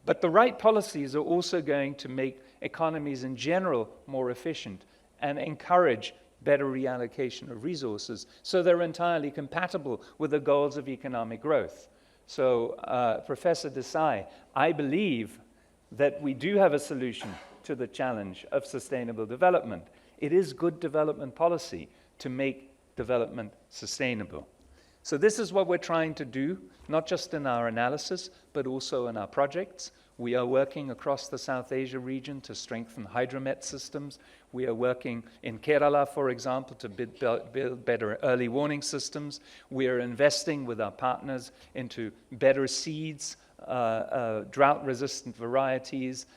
But the right policies are also going to make economies in general more efficient and encourage better reallocation of resources, so they're entirely compatible with the goals of economic growth. So, Professor Desai, I believe that we do have a solution to the challenge of sustainable development. It is good development policy to make development sustainable. So this is what we're trying to do, not just in our analysis, but also in our projects. We are working across the South Asia region to strengthen hydromet systems. We are working in Kerala, for example, to build better early warning systems. We are investing with our partners into better seeds, drought-resistant varieties,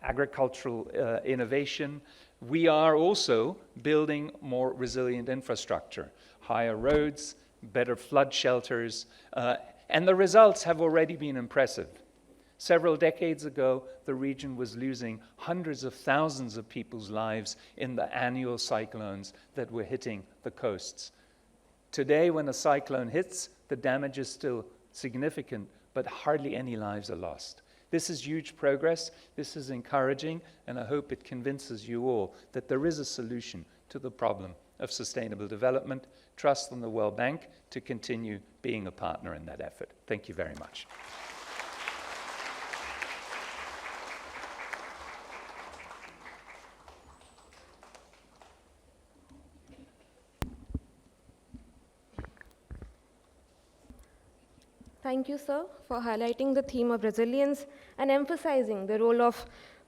agricultural innovation. We are also building more resilient infrastructure, higher roads, better flood shelters, and the results have already been impressive. Several decades ago, the region was losing hundreds of thousands of people's lives in the annual cyclones that were hitting the coasts. Today, when a cyclone hits, the damage is still significant, but hardly any lives are lost. This is huge progress, this is encouraging, and I hope it convinces you all that there is a solution to the problem of sustainable development. Trust in the World Bank to continue being a partner in that effort. Thank you very much. Thank you, sir, for highlighting the theme of resilience and emphasizing the role of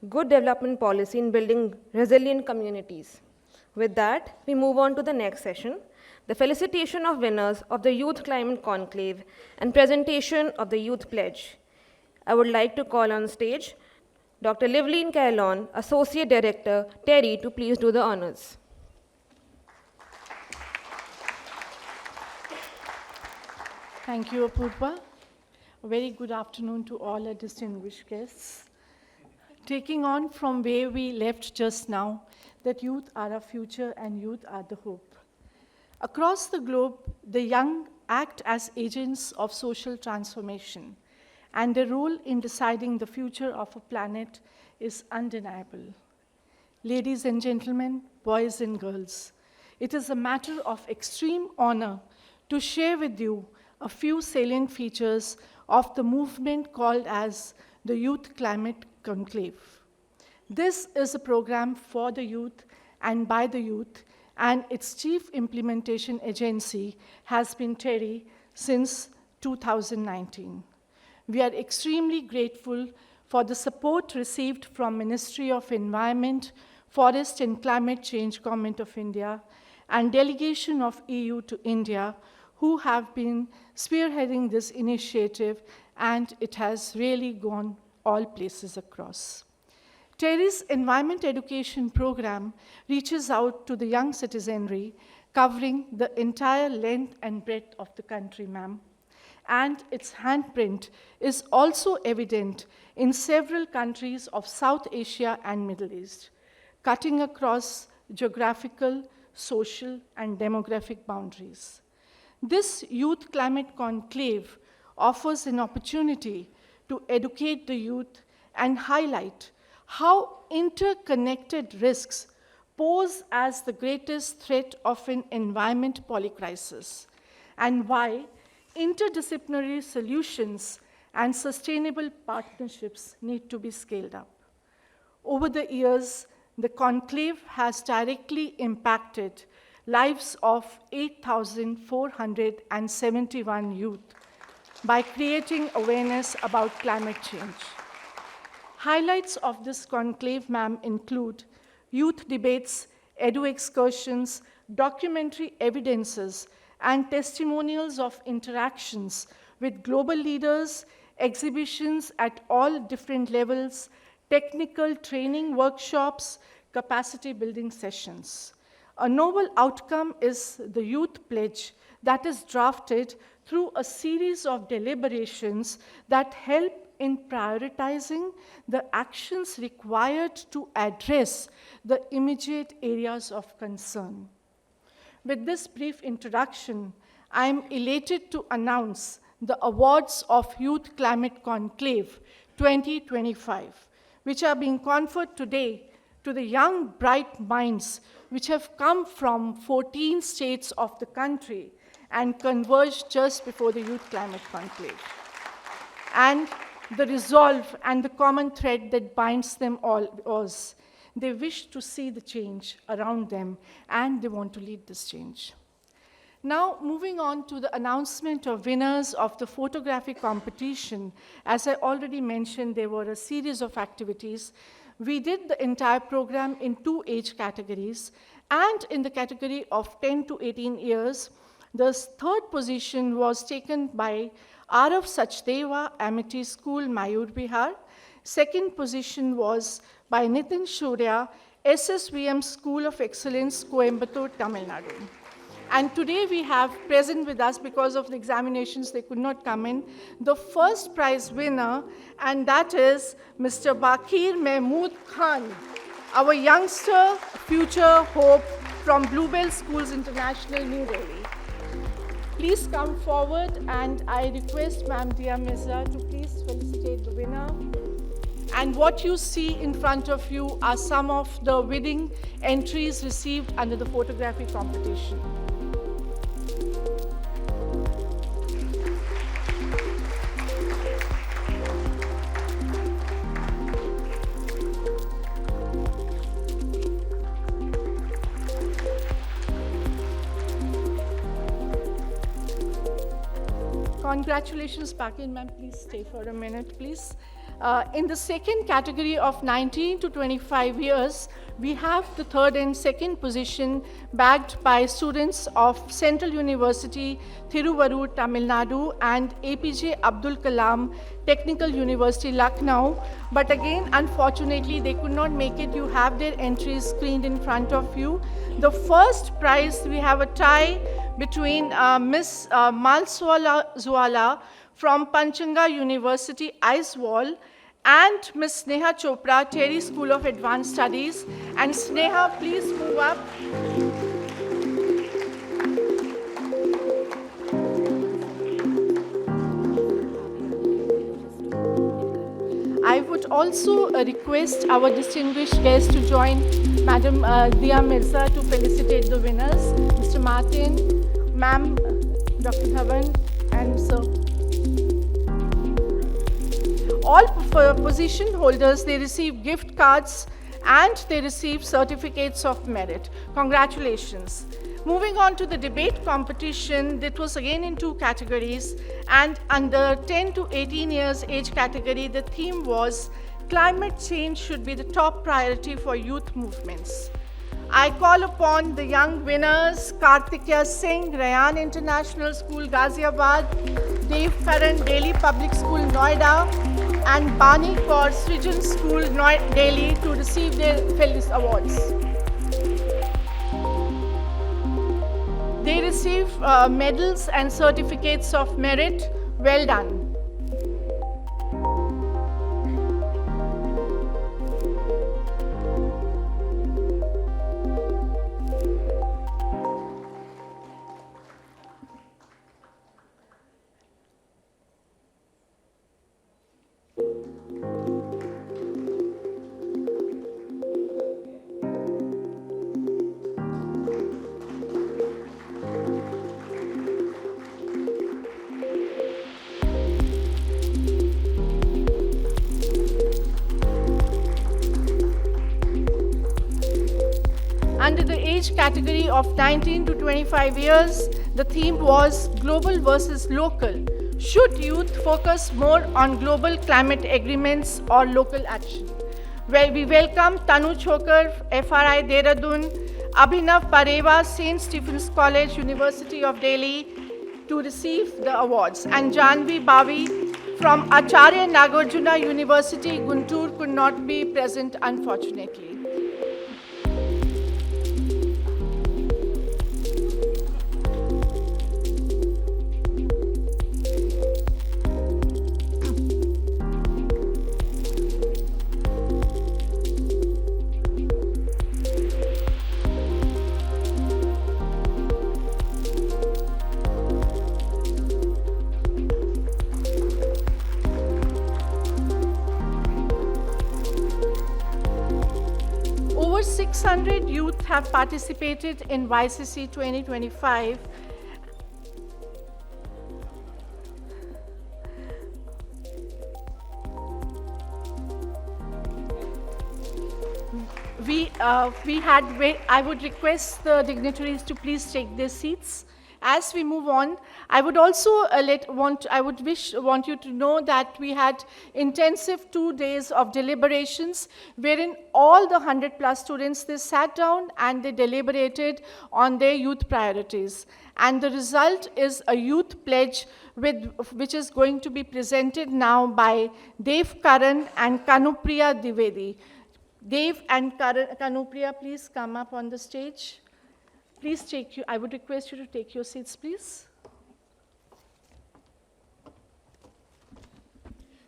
good development policy in building resilient communities. With that, we move on to the next session, the felicitation of winners of the Youth Climate Conclave and presentation of the Youth Pledge. I would like to call on stage Dr. Livleen Kailon, Associate Director, TERI, to please do the honors. Thank you, Apurva. A very good afternoon to all our distinguished guests. Taking on from where we left just now, that youth are our future and youth are the hope. Across the globe, the young act as agents of social transformation, and their role in deciding the future of a planet is undeniable. Ladies and gentlemen, boys and girls, it is a matter of extreme honor to share with you a few salient features of the movement called as the Youth Climate Conclave. This is a program for the youth and by the youth, and its chief implementation agency has been TERI since 2019. We are extremely grateful for the support received from Ministry of Environment, Forest and Climate Change, Government of India, and delegation of EU to India, who have been spearheading this initiative, and it has really gone all places across. TERI's Environment Education Program reaches out to the young citizenry, covering the entire length and breadth of the country, ma'am. And its handprint is also evident in several countries of South Asia and Middle East, cutting across geographical, social, and demographic boundaries. This Youth Climate Conclave offers an opportunity to educate the youth and highlight how interconnected risks pose as the greatest threat of an environment polycrisis, and why interdisciplinary solutions and sustainable partnerships need to be scaled up. Over the years, the conclave has directly impacted lives of 8,471 youth by creating awareness about climate change. Highlights of this conclave, ma'am, include youth debates, edu excursions, documentary evidences, and testimonials of interactions with global leaders, exhibitions at all different levels, technical training workshops, capacity building sessions. A noble outcome is the Youth Pledge that is drafted through a series of deliberations that help in prioritizing the actions required to address the immediate areas of concern. With this brief introduction, I am elated to announce the awards of Youth Climate Conclave 2025, which are being conferred today to the young, bright minds which have come from 14 states of the country and converged just before the Youth Climate Conclave. And the resolve and the common thread that binds them all was they wish to see the change around them, and they want to lead this change. Now, moving on to the announcement of winners of the photography competition. As I already mentioned, there were a series of activities. We did the entire program in 2 age categories, and in the category of 10 to 18 years, the third position was taken by Arav Sachdeva, Amity School, Mayur, Bihar. Second position was by Nitin Shurya, SSVM School of Excellence, Coimbatore, Tamil Nadu. And today we have present with us, because of the examinations they could not come in, the first prize winner, and that is Mr. Bakir Mahmood Khan, our youngster, future hope from Bluebell Schools International, New Delhi. Please come forward, and I request Ma'am Dia Mirza to please felicitate the winner. And what you see in front of you are some of the winning entries received under the photography competition. Congratulations, Bakir ma'am. Please stay for a minute, please. In the second category of 19 to 25 years, we have the third and second position bagged by students of Central University, Thiruvarur, Tamil Nadu, and APJ Abdul Kalam Technical University, Lucknow. But again, unfortunately, they could not make it. You have their entries screened in front of you. The first prize, we have a tie between Miss Malswala from Panchanga University, Aiswal, and Miss Sneha Chopra, TERI School of Advanced Studies. And Sneha, please move up. I would also request our distinguished guests to join Madam Dia Mirza to felicitate the winners, Mr. Martin, Ma'am, Dr. Dhawan, and Sir. All position holders, they receive gift cards and they receive certificates of merit. Congratulations. Moving on to the debate competition, that was again in 2 categories, and under 10 to 18 years age category, the theme was climate change should be the top priority for youth movements. I call upon the young winners, Kartikya Singh, Rayan International School, Ghaziabad, Dev Karan, Delhi Public School, Noida, and Bani Kaur, Srijan School, Delhi, to receive their Felix Awards. They receive medals and certificates of merit. Well done. Under the age category of 19 to 25 years, the theme was Global versus Local. Should youth focus more on global climate agreements or local action? Well, we welcome Tanu Chokar, FRI Dehradun, Abhinav Pareva, St. Stephen's College, University of Delhi, to receive the awards. And Janvi Bavi from Acharya Nagarjuna University, Guntur, could not be present, unfortunately. Over 600 youth have participated in YCC 2025. I would request the dignitaries to please take their seats, As we move on, I would also want you to know that we had intensive 2 days of deliberations wherein all the 100+ students, they sat down and they deliberated on their youth priorities. And the result is a youth pledge which is going to be presented now by Dev Karan and Kanupriya Dwivedi. Dev and Kanupriya, please come up on the stage. Please I would request you to take your seats, please.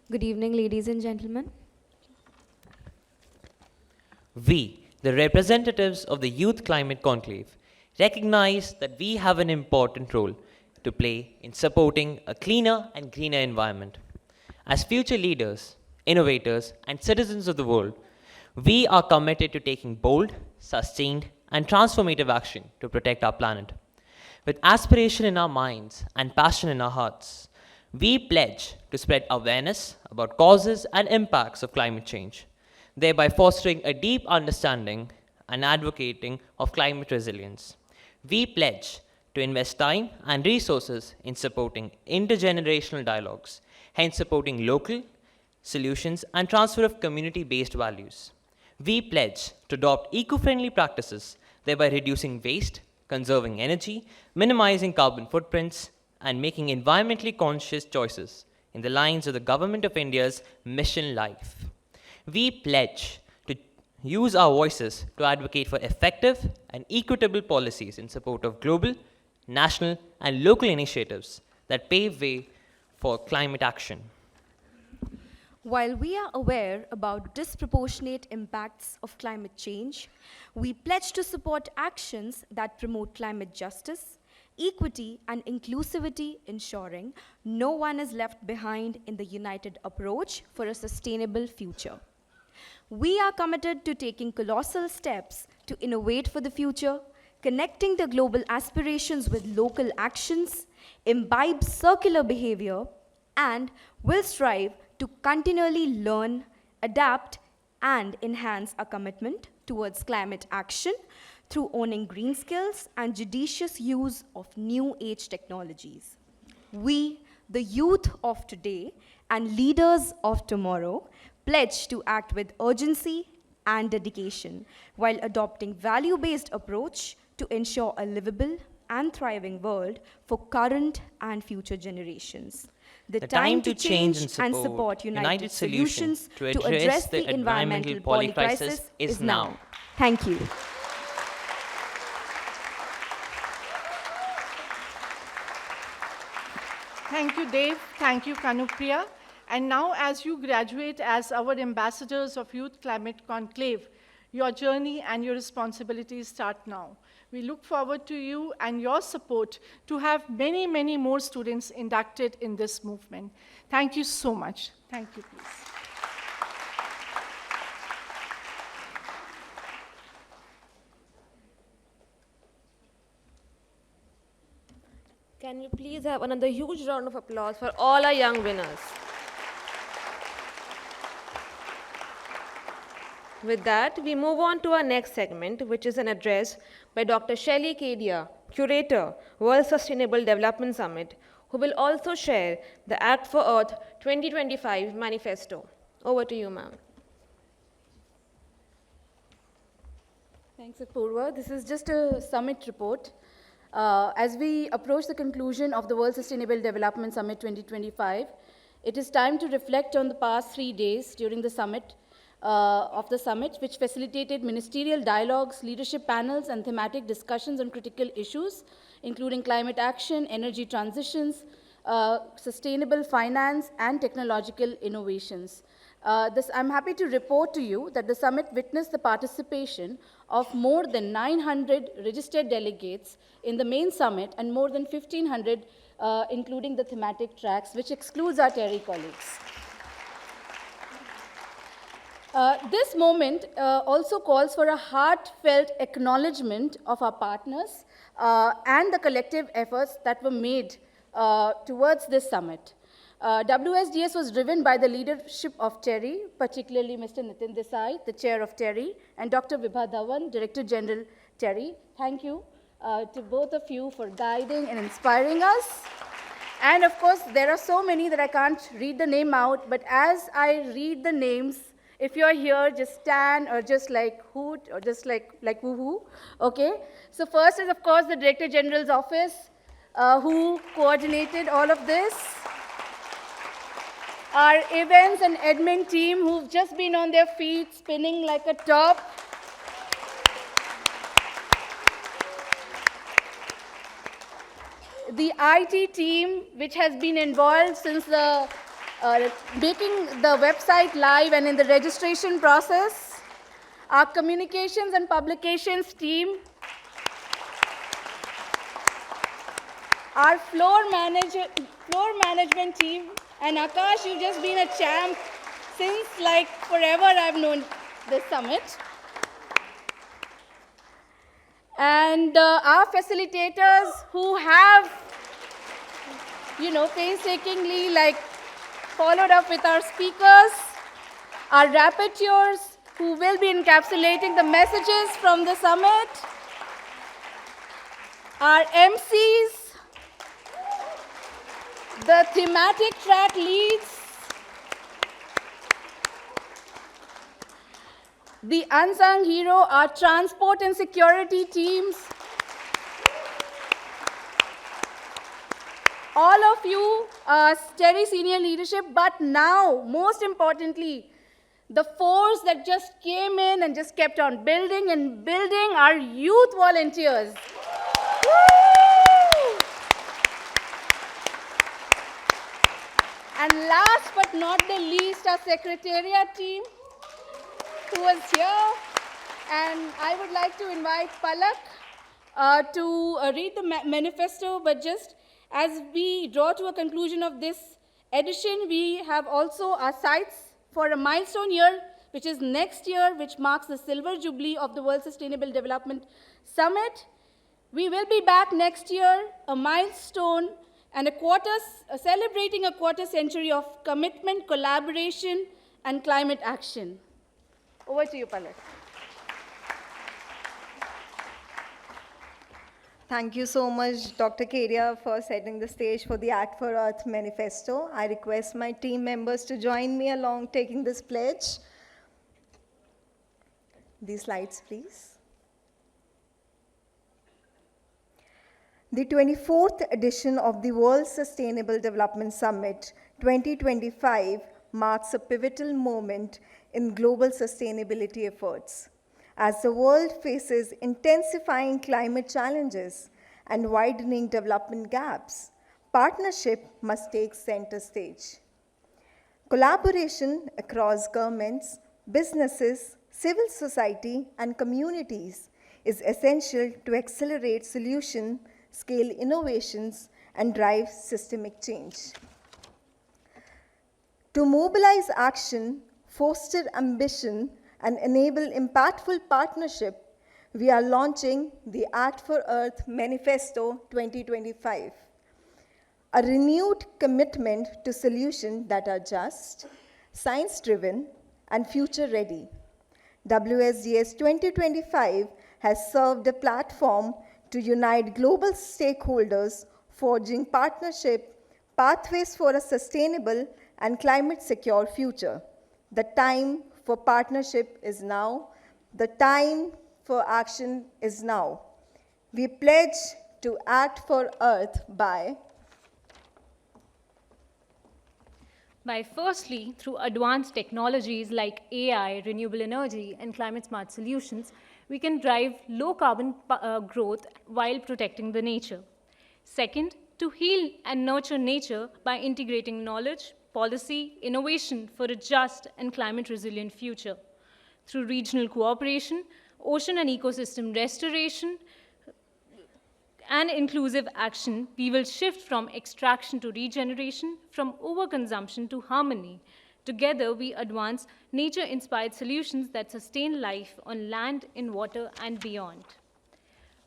Good evening, ladies and gentlemen. We, the representatives of the Youth Climate Conclave, recognize that we have an important role to play in supporting a cleaner and greener environment. As future leaders, innovators, and citizens of the world, we are committed to taking bold, sustained, and transformative action to protect our planet. With aspiration in our minds and passion in our hearts, we pledge to spread awareness about causes and impacts of climate change, thereby fostering a deep understanding and advocating of climate resilience. We pledge to invest time and resources in supporting intergenerational dialogues, hence supporting local solutions and transfer of community-based values. We pledge to adopt eco-friendly practices, thereby reducing waste, conserving energy, minimizing carbon footprints, and making environmentally conscious choices in the lines of the Government of India's Mission Life. We pledge to use our voices to advocate for effective and equitable policies in support of global, national, and local initiatives that pave way for climate action. While we are aware about disproportionate impacts of climate change, we pledge to support actions that promote climate justice, equity, and inclusivity, ensuring no one is left behind in the united approach for a sustainable future. We are committed to taking colossal steps to innovate for the future, connecting the global aspirations with local actions, imbibe circular behavior, and will strive to continually learn, adapt, and enhance our commitment towards climate action through owning green skills and judicious use of new age technologies. We, the youth of today and leaders of tomorrow, pledge to act with urgency and dedication while adopting value-based approach to ensure a livable and thriving world for current and future generations. The time to change and support united solutions to address the environmental polycrisis is now. Thank you. Thank you, Dev. Thank you, Kanupriya. And now, as you graduate as our ambassadors of Youth Climate Conclave, your journey and your responsibilities start now. We look forward to you and your support to have many, many more students inducted in this movement. Thank you so much. Thank you, please. Can you please have another huge round of applause for all our young winners? With that, we move on to our next segment, which is an address by Dr. Shelley Kedia, Curator, World Sustainable Development Summit, who will also share the Act for Earth 2025 Manifesto. Over to you, ma'am. Thanks, Apurva. This is just a summit report. As we approach the conclusion of the World Sustainable Development Summit 2025, it is time to reflect on the past 3 days during the summit, which facilitated ministerial dialogues, leadership panels, and thematic discussions on critical issues, including climate action, energy transitions, sustainable finance, and technological innovations. I'm happy to report to you that the summit witnessed the participation of more than 900 registered delegates in the main summit and more than 1,500 including the thematic tracks, which excludes our TERI colleagues. This moment also calls for a heartfelt acknowledgement of our partners and the collective efforts that were made towards this summit. WSDS was driven by the leadership of TERI, particularly Mr. Nitin Desai, the chair of TERI, and Dr. Vibha Dhawan, Director General TERI. Thank you to both of you for guiding and inspiring us. And of course, there are so many that I can't read the name out, but as I read the names, if you're here, just stand or just like hoot or just like woohoo, okay? So first is, of course, the Director General's office, who coordinated all of this. Our events and admin team who've just been on their feet, spinning like a top. The IT team, which has been involved since the making the website live and in the registration process. Our communications and publications team. Our floor management team. And Akash, you've just been a champ since like forever I've known this summit. And our facilitators who have, painstakingly followed up with our speakers, our rapporteurs who will be encapsulating the messages from the summit, our MCs, the thematic track leads, the unsung hero, our transport and security teams, all of you, TERI senior leadership, but now, most importantly, the force that just came in and just kept on building and building, our youth volunteers. Woo! And last but not the least, our secretariat team, who was here. And I would like to invite Palak to read the manifesto, but just as we draw to a conclusion of this edition, we have also our sights for a milestone year, which is next year, which marks the silver jubilee of the World Sustainable Development Summit. We will be back next year, a milestone and celebrating a quarter century of commitment, collaboration, and climate action. Over to you, Palak. Thank you so much, Dr. Keria, for setting the stage for the Act for Earth Manifesto. I request my team members to join me along taking this pledge. These slides, please. The 24th edition of the World Sustainable Development Summit 2025 marks a pivotal moment in global sustainability efforts. As the world faces intensifying climate challenges and widening development gaps, partnership must take center stage. Collaboration across governments, businesses, civil society, and communities is essential to accelerate solutions, scale innovations, and drive systemic change. To mobilize action, foster ambition, and enable impactful partnership, we are launching the Act for Earth Manifesto 2025, a renewed commitment to solutions that are just, science-driven, and future-ready. WSDS 2025 has served a platform to unite global stakeholders, forging partnership pathways for a sustainable and climate-secure future. The time for partnership is now. The time for action is now. We pledge to act for Earth by firstly, through advanced technologies like AI, renewable energy, and climate-smart solutions, we can drive low-carbon growth while protecting the nature. Second, to heal and nurture nature by integrating knowledge, policy, innovation for a just and climate-resilient future. Through regional cooperation, ocean and ecosystem restoration, and inclusive action, we will shift from extraction to regeneration, from overconsumption to harmony. Together, we advance nature-inspired solutions that sustain life on land, in water, and beyond.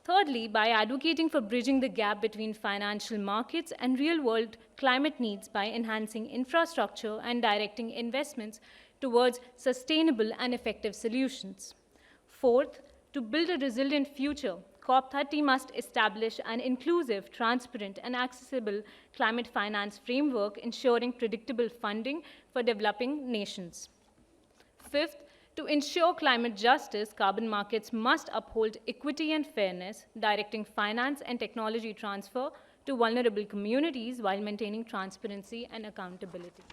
Thirdly, by advocating for bridging the gap between financial markets and real-world climate needs by enhancing infrastructure and directing investments towards sustainable and effective solutions. Fourth, to build a resilient future, COP30 must establish an inclusive, transparent, and accessible climate finance framework, ensuring predictable funding for developing nations. Fifth, to ensure climate justice, carbon markets must uphold equity and fairness, directing finance and technology transfer to vulnerable communities while maintaining transparency and accountability.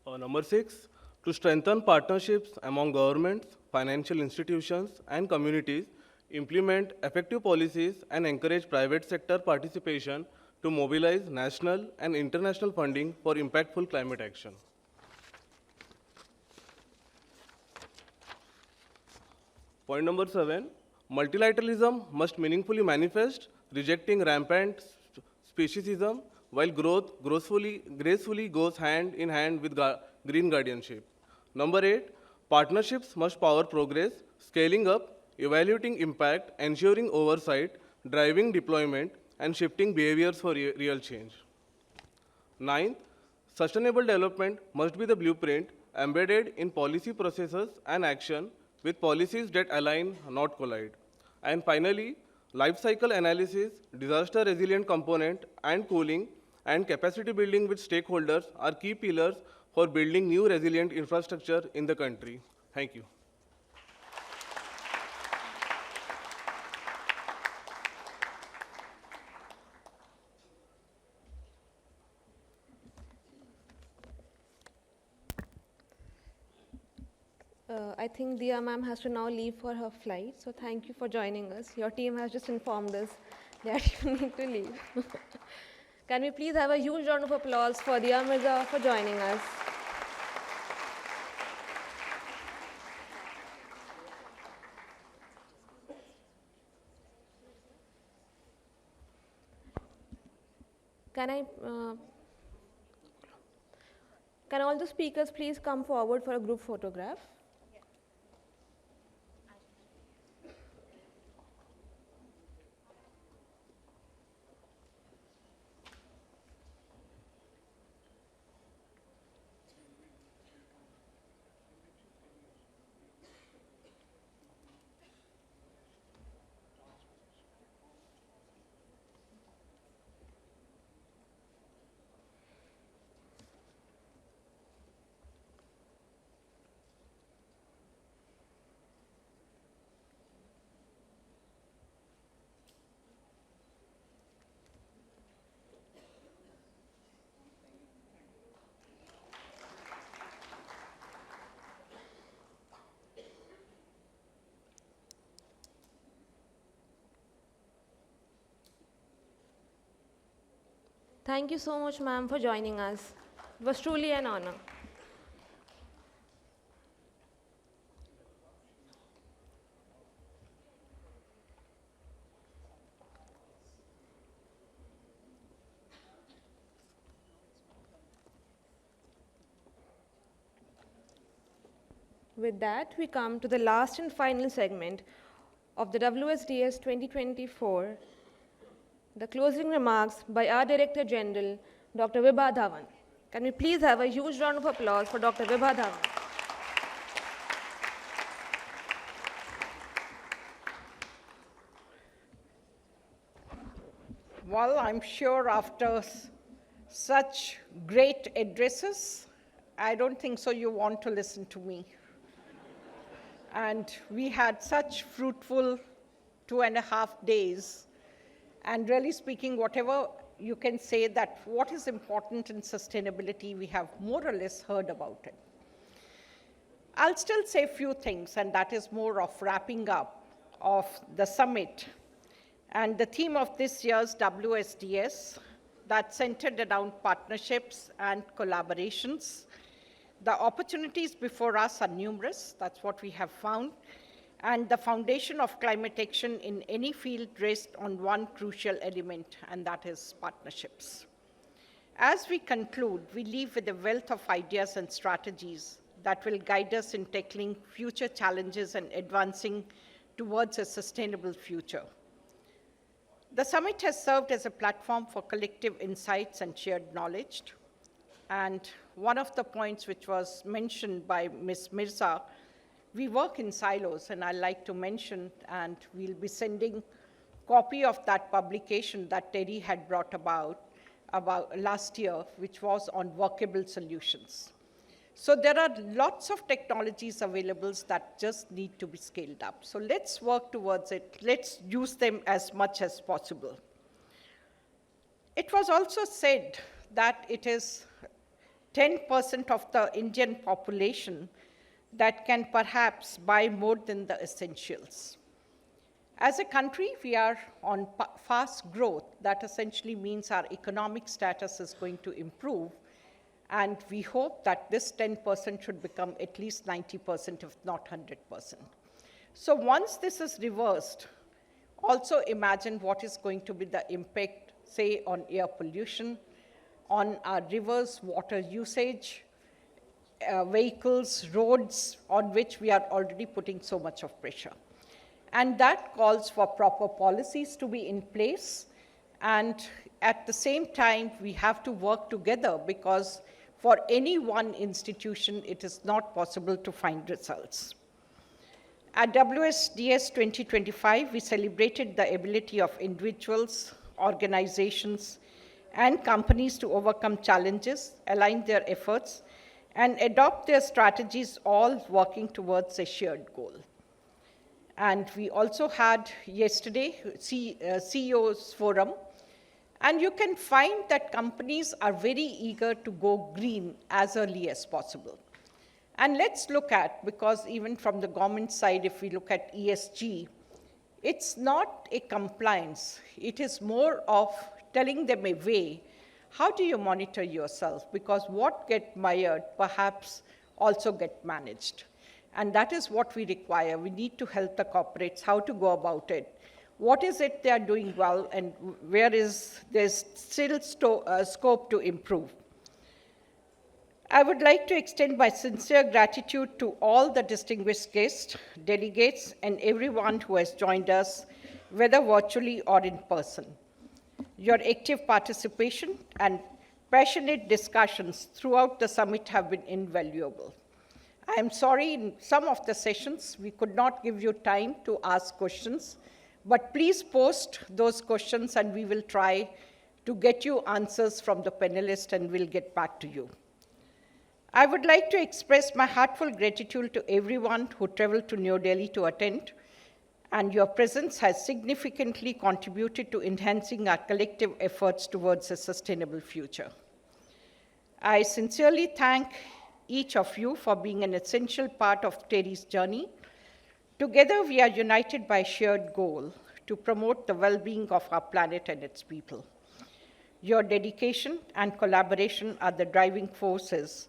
Number 6, to strengthen partnerships among governments, financial institutions, and communities, implement effective policies, and encourage private sector participation to mobilize national and international funding for impactful climate action. Point number 7, multilateralism must meaningfully manifest, rejecting rampant speciesism, while growth gracefully goes hand in hand with green guardianship. Number 8, partnerships must power progress, scaling up, evaluating impact, ensuring oversight, driving deployment, and shifting behaviors for real change. 9, sustainable development must be the blueprint embedded in policy processes and action with policies that align, not collide. And finally, life cycle analysis, disaster resilient component, and cooling, and capacity building with stakeholders are key pillars for building new resilient infrastructure in the country. Thank you. I think Dia ma'am has to now leave for her flight, so thank you for joining us. Your team has just informed us that you need to leave. Can we please have a huge round of applause for Dia Mirza for joining us? Can all the speakers please come forward for a group photograph? Thank you so much, ma'am, for joining us. It was truly an honor. With that, we come to the last and final segment of the WSDS 2024, the closing remarks by our Director General, Dr. Vibha Dhawan. Can we please have a huge round of applause for Dr. Vibha Dhawan? Well, I'm sure after such great addresses, I don't think so you want to listen to me. And we had such fruitful 2.5 days. And really speaking, whatever you can say that what is important in sustainability, we have more or less heard about it. I'll still say a few things, and that is more of wrapping up of the summit. And the theme of this year's WSDS, that centered around partnerships and collaborations. The opportunities before us are numerous, that's what we have found. And the foundation of climate action in any field rests on one crucial element, and that is partnerships. As we conclude, we leave with a wealth of ideas and strategies that will guide us in tackling future challenges and advancing towards a sustainable future. The summit has served as a platform for collective insights and shared knowledge. And one of the points which was mentioned by Ms. Mirza we work in silos, and I like to mention, and we'll be sending copy of that publication that TERI had brought about last year, which was on workable solutions. So there are lots of technologies available that just need to be scaled up. So let's work towards it. Let's use them as much as possible. It was also said that it is 10% of the Indian population that can perhaps buy more than the essentials. As a country, we are on fast growth. That essentially means our economic status is going to improve. And we hope that this 10% should become at least 90%, if not 100%. So once this is reversed, also imagine what is going to be the impact, say, on air pollution, on our rivers, water usage, vehicles, roads, on which we are already putting so much of pressure. And that calls for proper policies to be in place. And at the same time, we have to work together, because for any one institution, it is not possible to find results. At WSDS 2025, we celebrated the ability of individuals, organizations, and companies to overcome challenges, align their efforts, and adopt their strategies, all working towards a shared goal. And we also had yesterday CEO's Forum, and you can find that companies are very eager to go green as early as possible. And let's look at, because even from the government side, if we look at ESG, it's not a compliance. It is more of telling them a way. How do you monitor yourself? Because what gets measured perhaps also get managed. And that is what we require. We need to help the corporates how to go about it. What is it they are doing well, and where there's still scope to improve? I would like to extend my sincere gratitude to all the distinguished guests, delegates, and everyone who has joined us, whether virtually or in person. Your active participation and passionate discussions throughout the summit have been invaluable. I am sorry, in some of the sessions, we could not give you time to ask questions, but please post those questions and we will try to get you answers from the panelists, and we'll get back to you. I would like to express my heartfelt gratitude to everyone who traveled to New Delhi to attend, and your presence has significantly contributed to enhancing our collective efforts towards a sustainable future. I sincerely thank each of you for being an essential part of TERI's journey. Together, we are united by a shared goal to promote the well-being of our planet and its people. Your dedication and collaboration are the driving forces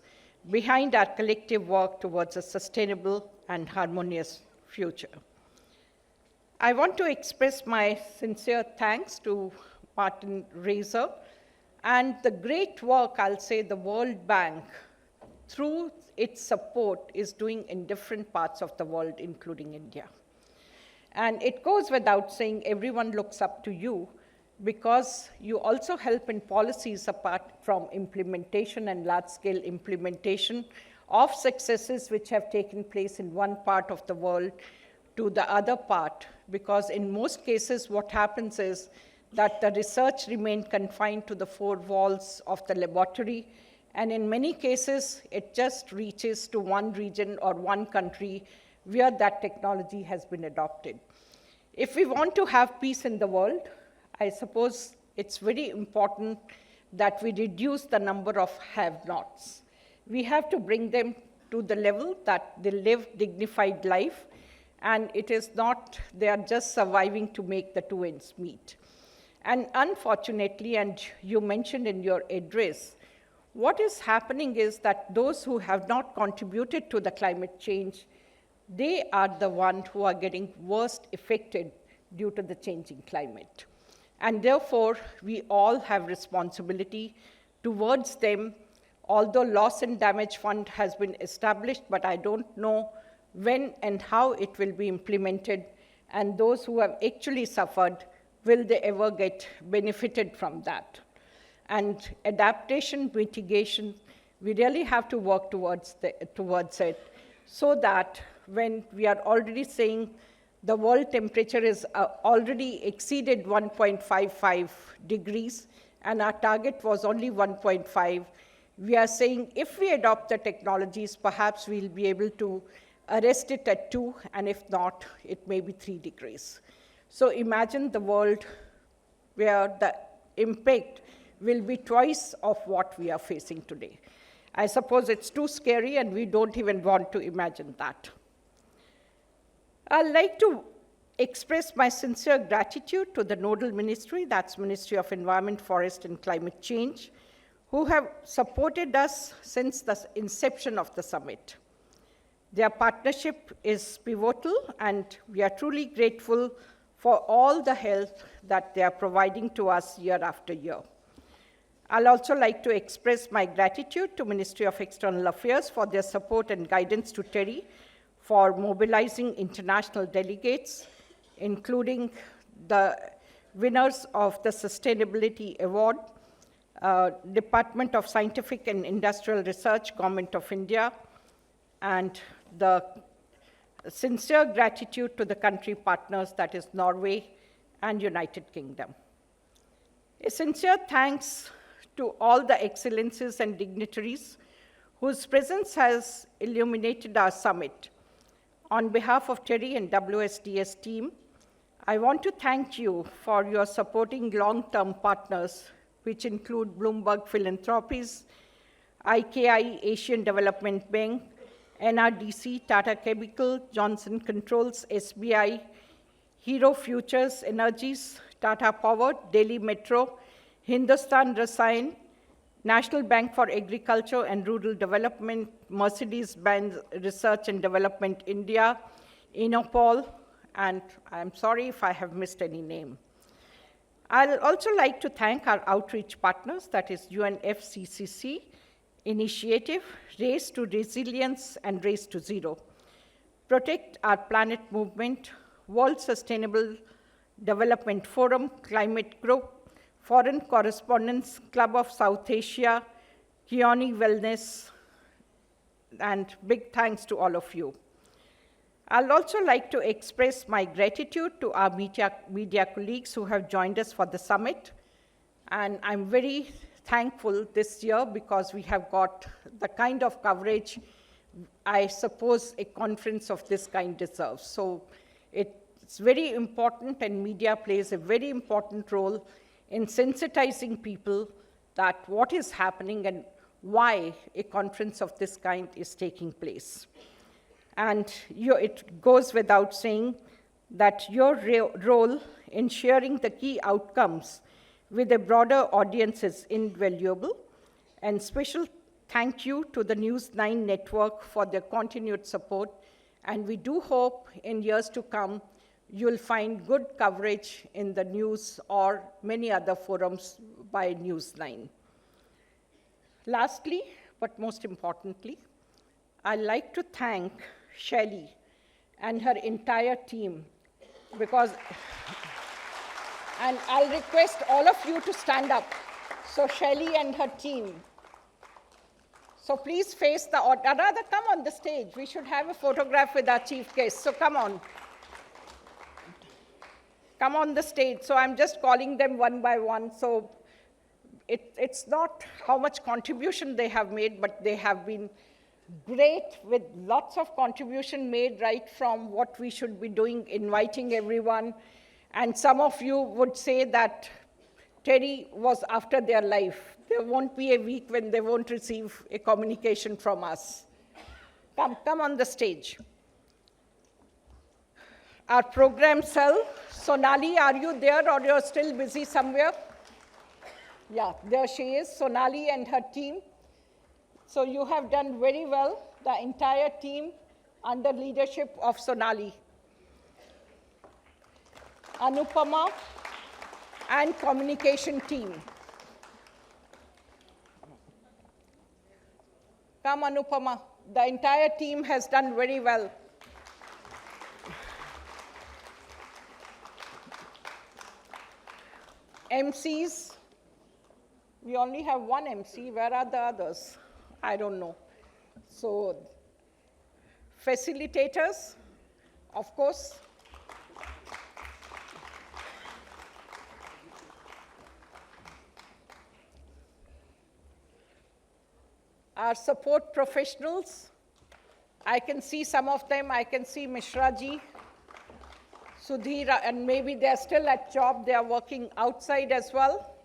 behind our collective work towards a sustainable and harmonious future. I want to express my sincere thanks to Martin Razor and the great work, I'll say, the World Bank, through its support, is doing in different parts of the world, including India. And it goes without saying, everyone looks up to you, because you also help in policies apart from implementation and large-scale implementation of successes which have taken place in one part of the world to the other part, because in most cases what happens is that the research remains confined to the four walls of the laboratory, and in many cases it just reaches to one region or one country where that technology has been adopted. If we want to have peace in the world, I suppose it's very important that we reduce the number of have-nots. We have to bring them to the level that they live dignified life, and it is not, they are just surviving to make the two ends meet. And unfortunately, and you mentioned in your address, what is happening is that those who have not contributed to the climate change, they are the ones who are getting worst affected due to the changing climate. And therefore, we all have responsibility towards them. Although loss and damage fund has been established, but I don't know when and how it will be implemented, and those who have actually suffered, will they ever get benefited from that? And adaptation, mitigation, we really have to work towards it so that when we are already saying the world temperature is already exceeded 1.55 degrees, and our target was only 1.5. We are saying if we adopt the technologies, perhaps we'll be able to arrest it at 2, and if not, it may be 3 degrees. So imagine the world where the impact will be twice of what we are facing today. I suppose it's too scary, and we don't even want to imagine that. I'd like to express my sincere gratitude to the nodal ministry, that's Ministry of Environment, Forest, and Climate Change, who have supported us since the inception of the summit. Their partnership is pivotal, and we are truly grateful for all the help that they are providing to us year after year. I'll also like to express my gratitude to Ministry of External Affairs for their support and guidance to TERI for mobilizing international delegates, including the winners of the Sustainability Award, Department of Scientific and Industrial Research, Government of India, and the sincere gratitude to the country partners, that is Norway and United Kingdom. A sincere thanks to all the excellencies and dignitaries whose presence has illuminated our summit. On behalf of TERI and WSDS team, I want to thank you for your supporting long-term partners, which include Bloomberg Philanthropies, IKI, Asian Development Bank, NRDC, Tata Chemical, Johnson Controls, SBI, Hero Futures Energies, Tata Power, Delhi Metro, Hindustan Rasayan, National Bank for Agriculture and Rural Development, Mercedes-Benz Research and Development India, Inopol, and I'm sorry if I have missed any name. I'd also like to thank our outreach partners, that is UNFCCC, Initiative, Race to Resilience and Race to Zero, Protect Our Planet Movement, World Sustainable Development Forum, Climate Group, Foreign Correspondents, Club of South Asia, Kioni Wellness, and big thanks to all of you. I'd also like to express my gratitude to our media colleagues who have joined us for the summit. And I'm very thankful this year because we have got the kind of coverage I suppose a conference of this kind deserves. So it's very important, and media plays a very important role in sensitizing people that what is happening and why a conference of this kind is taking place. And it goes without saying that your role in sharing the key outcomes with a broader audience is invaluable. And special thank you to the News 9 network for their continued support. And we do hope in years to come, you'll find good coverage in the news or many other forums by News 9. Lastly, but most importantly, I'd like to thank Shelley and her entire team because, and I'll request all of you to stand up. So Shelley and her team. So please face the, or rather come on the stage. We should have a photograph with our chief guest. So come on. Come on the stage. So I'm just calling them one by one. So it's not how much contribution they have made, but they have been great with lots of contribution made right from what we should be doing, inviting everyone. And some of you would say that TERI was after their life. There won't be a week when they won't receive a communication from us. Come on the stage. Our program cell, Sonali, are you there or you're still busy somewhere? Yeah, there she is, Sonali and her team. So you have done very well, the entire team under leadership of Sonali. Anupama and communication team. Come, Anupama. The entire team has done very well. MCs, we only have one MC. Where are the others? I don't know. So facilitators, of course. Our support professionals, I can see some of them. I can see Mishra ji, Sudhir, and maybe they're still at job. They are working outside as well.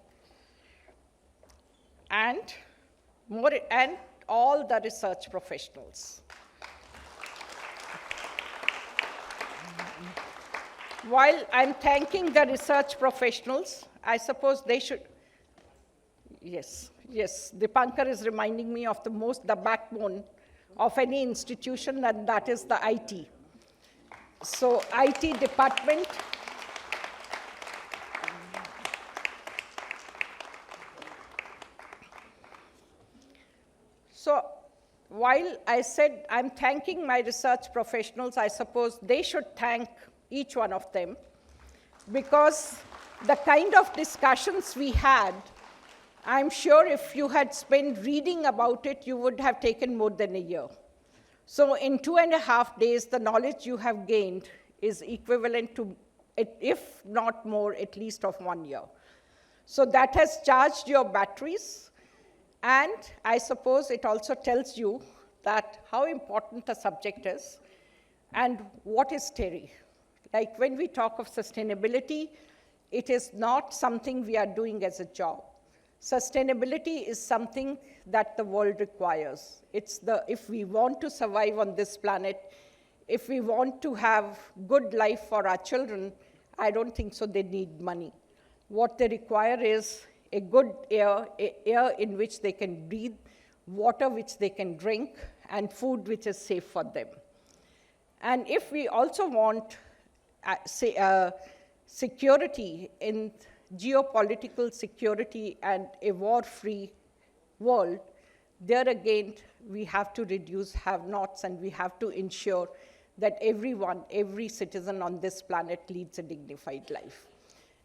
And all the research professionals. While I'm thanking the research professionals, I suppose they should, yes, Dipankar is reminding me of the backbone of any institution, and that is the IT. So IT department, so while I said I'm thanking my research professionals, I suppose they should thank each one of them, because the kind of discussions we had, I'm sure if you had spent reading about it, you would have taken more than a year. So in 2.5 days, the knowledge you have gained is equivalent to, if not more, at least of 1 year. So that has charged your batteries, and I suppose it also tells you that how important a subject is and what is TERI. Like when we talk of sustainability, it is not something we are doing as a job. Sustainability is something that the world requires. If we want to survive on this planet, if we want to have good life for our children, I don't think so they need money. What they require is a good air in which they can breathe, water which they can drink, and food which is safe for them. And if we also want security in geopolitical security and a war-free world, there again, we have to reduce have-nots, and we have to ensure that every citizen on this planet leads a dignified life.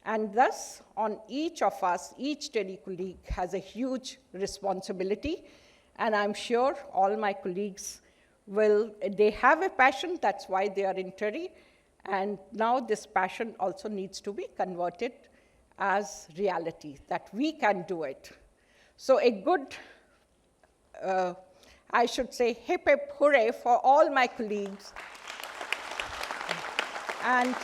And thus, on each of us, each TERI colleague has a huge responsibility, and I'm sure all my colleagues they have a passion, that's why they are in TERI, and now this passion also needs to be converted as reality, that we can do it. So a good, I should say, hip hip hooray for all my colleagues. And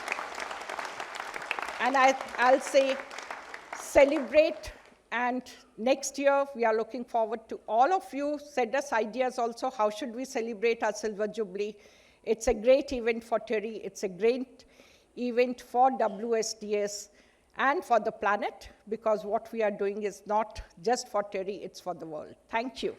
I'll say celebrate, and next year we are looking forward to all of you. Send us ideas also, how should we celebrate our Silver Jubilee? It's a great event for TERI, it's a great event for WSDS and for the planet, because what we are doing is not just for TERI, it's for the world. Thank you.